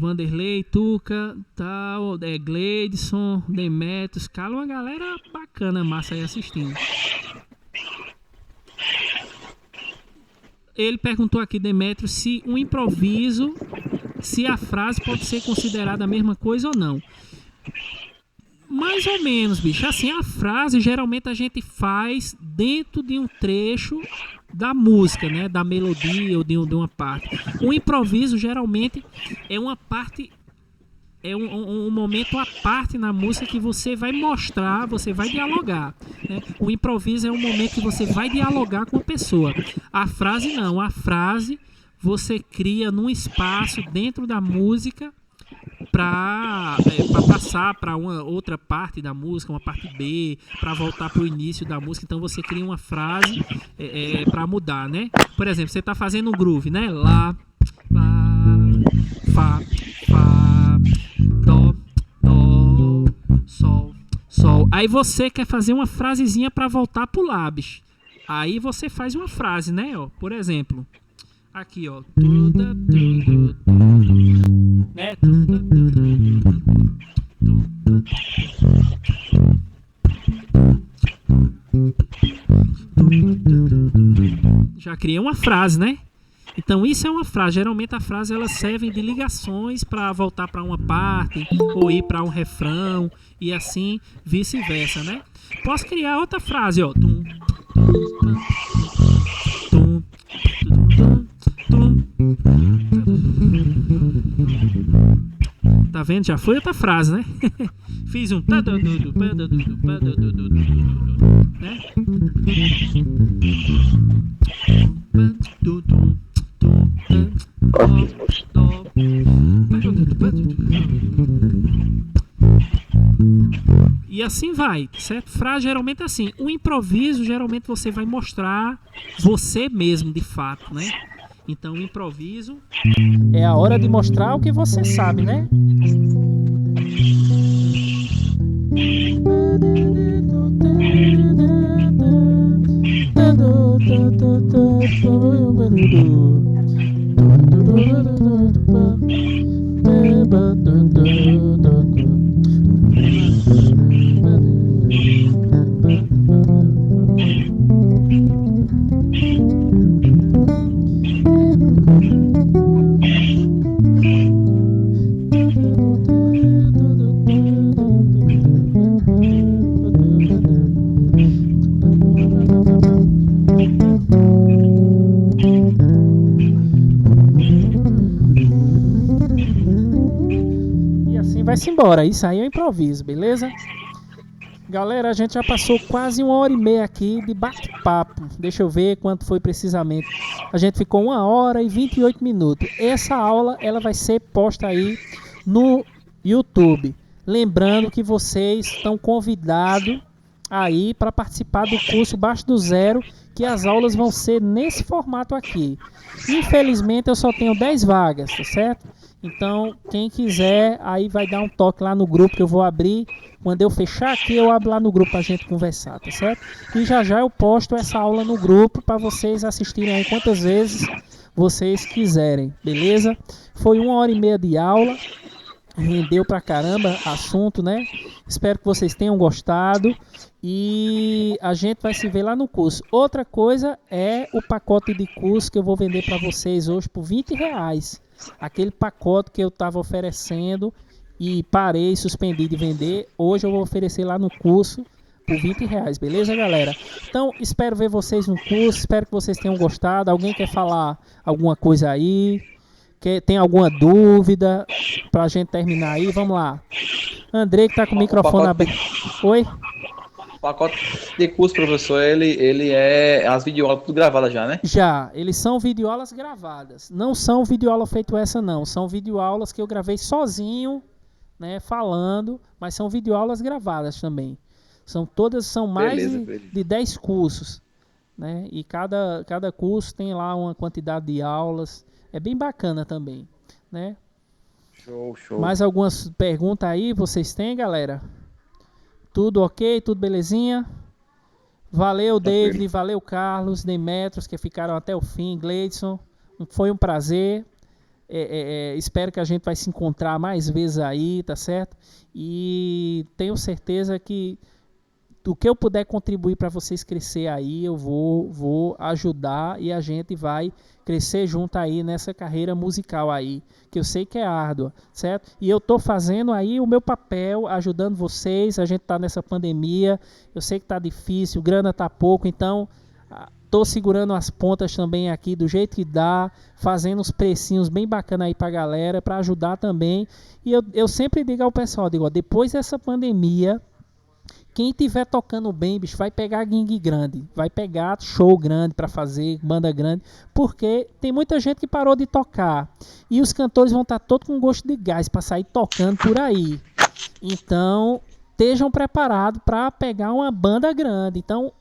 Vanderlei, Tuca, tal, Gleidson, Demetrios, Carlos, uma galera bacana, massa aí assistindo. Ele perguntou aqui, Demetrios, se um improviso, se a frase pode ser considerada a mesma coisa ou não. Mais ou menos, bicho. Assim, a frase geralmente a gente faz dentro de um trecho da música, né? Da melodia ou de uma parte. O improviso geralmente é uma parte, é um momento à parte na música que você vai mostrar, você vai dialogar, né? O improviso é um momento que você vai dialogar com a pessoa. A frase não. A frase você cria num espaço dentro da música para passar para uma outra parte da música, uma parte B, para voltar para o início da música. Então você cria uma frase para mudar, né? Por exemplo, você está fazendo um groove, né? Lá, Fá, Dó, Sol, Sol. Aí você quer fazer uma frasezinha para voltar pro Labs. Aí você faz uma frase, né? Ó, por exemplo, aqui, ó. Né? Já criei uma frase, né? Então isso é uma frase. Geralmente a frase ela serve de ligações para voltar para uma parte ou ir para um refrão e assim vice-versa, né? Posso criar outra frase, ó. Tá vendo? Já foi outra frase, né? Fiz um né? E assim vai, certo? Frase geralmente é assim. O improviso geralmente você vai mostrar você mesmo de fato, né? Então o improviso é a hora de mostrar o que você sabe, né? Vai-se embora, isso aí é improviso, beleza? Galera, a gente já passou quase 1h30 aqui de bate-papo. Deixa eu ver quanto foi precisamente. A gente ficou 1h28. Essa aula ela vai ser posta aí no YouTube. Lembrando que vocês estão convidados aí para participar do curso Baixo do Zero, que as aulas vão ser nesse formato aqui. Infelizmente eu só tenho 10 vagas, tá certo? Então, quem quiser, aí vai dar um toque lá no grupo que eu vou abrir. Quando eu fechar aqui, eu abro lá no grupo pra gente conversar, tá certo? E já eu posto essa aula no grupo para vocês assistirem aí quantas vezes vocês quiserem, beleza? Foi 1h30 de aula. Rendeu pra caramba assunto, né? Espero que vocês tenham gostado. E a gente vai se ver lá no curso. Outra coisa é o pacote de curso que eu vou vender para vocês hoje por R$20. Aquele pacote que eu estava oferecendo e parei, suspendi de vender. Hoje eu vou oferecer lá no curso por R$ 20, beleza, galera? Então, espero ver vocês no curso, espero que vocês tenham gostado. Alguém quer falar alguma coisa aí? Tem alguma dúvida pra gente terminar aí? Vamos lá. Andrei, que tá com o microfone aberto. Oi? O pacote de curso, professor, ele é as videoaulas tudo gravadas já, né? Já, eles são videoaulas gravadas. Não são videoaula feito essa, não. São videoaulas que eu gravei sozinho, né, falando, mas são videoaulas gravadas também. São mais de 10 cursos, né? E cada curso tem lá uma quantidade de aulas. É bem bacana também, né? Show. Mais algumas perguntas aí vocês têm, galera? Tudo ok? Tudo belezinha? Valeu, David. Valeu, Carlos, Demetrios, que ficaram até o fim. Gleidson, foi um prazer. Espero que a gente vai se encontrar mais vezes aí, tá certo? E tenho certeza que do que eu puder contribuir para vocês crescer aí, eu vou ajudar e a gente vai crescer junto aí nessa carreira musical aí, que eu sei que é árdua, certo? E eu tô fazendo aí o meu papel, ajudando vocês. A gente tá nessa pandemia, eu sei que tá difícil, grana tá pouco, então tô segurando as pontas também aqui do jeito que dá, fazendo uns precinhos bem bacana aí pra galera, para ajudar também. E eu sempre digo ao pessoal, depois dessa pandemia, quem tiver tocando bem, bicho, vai pegar gig grande, vai pegar show grande pra fazer, banda grande, porque tem muita gente que parou de tocar e os cantores vão estar todos com gosto de gás pra sair tocando por aí. Então, estejam preparados para pegar uma banda grande. Então,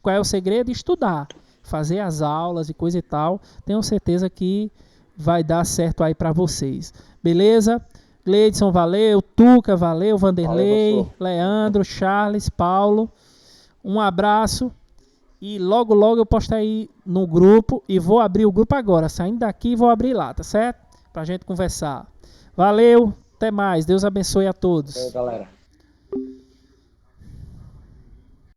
qual é o segredo? Estudar, fazer as aulas e coisa e tal. Tenho certeza que vai dar certo aí pra vocês. Beleza? Gleidson, valeu. Tuca, valeu. Vanderlei, valeu, Leandro, Charles, Paulo. Um abraço. E logo, logo eu posto aí no grupo. E vou abrir o grupo agora. Saindo daqui, vou abrir lá, tá certo? Pra gente conversar. Valeu. Até mais. Deus abençoe a todos. Valeu, galera.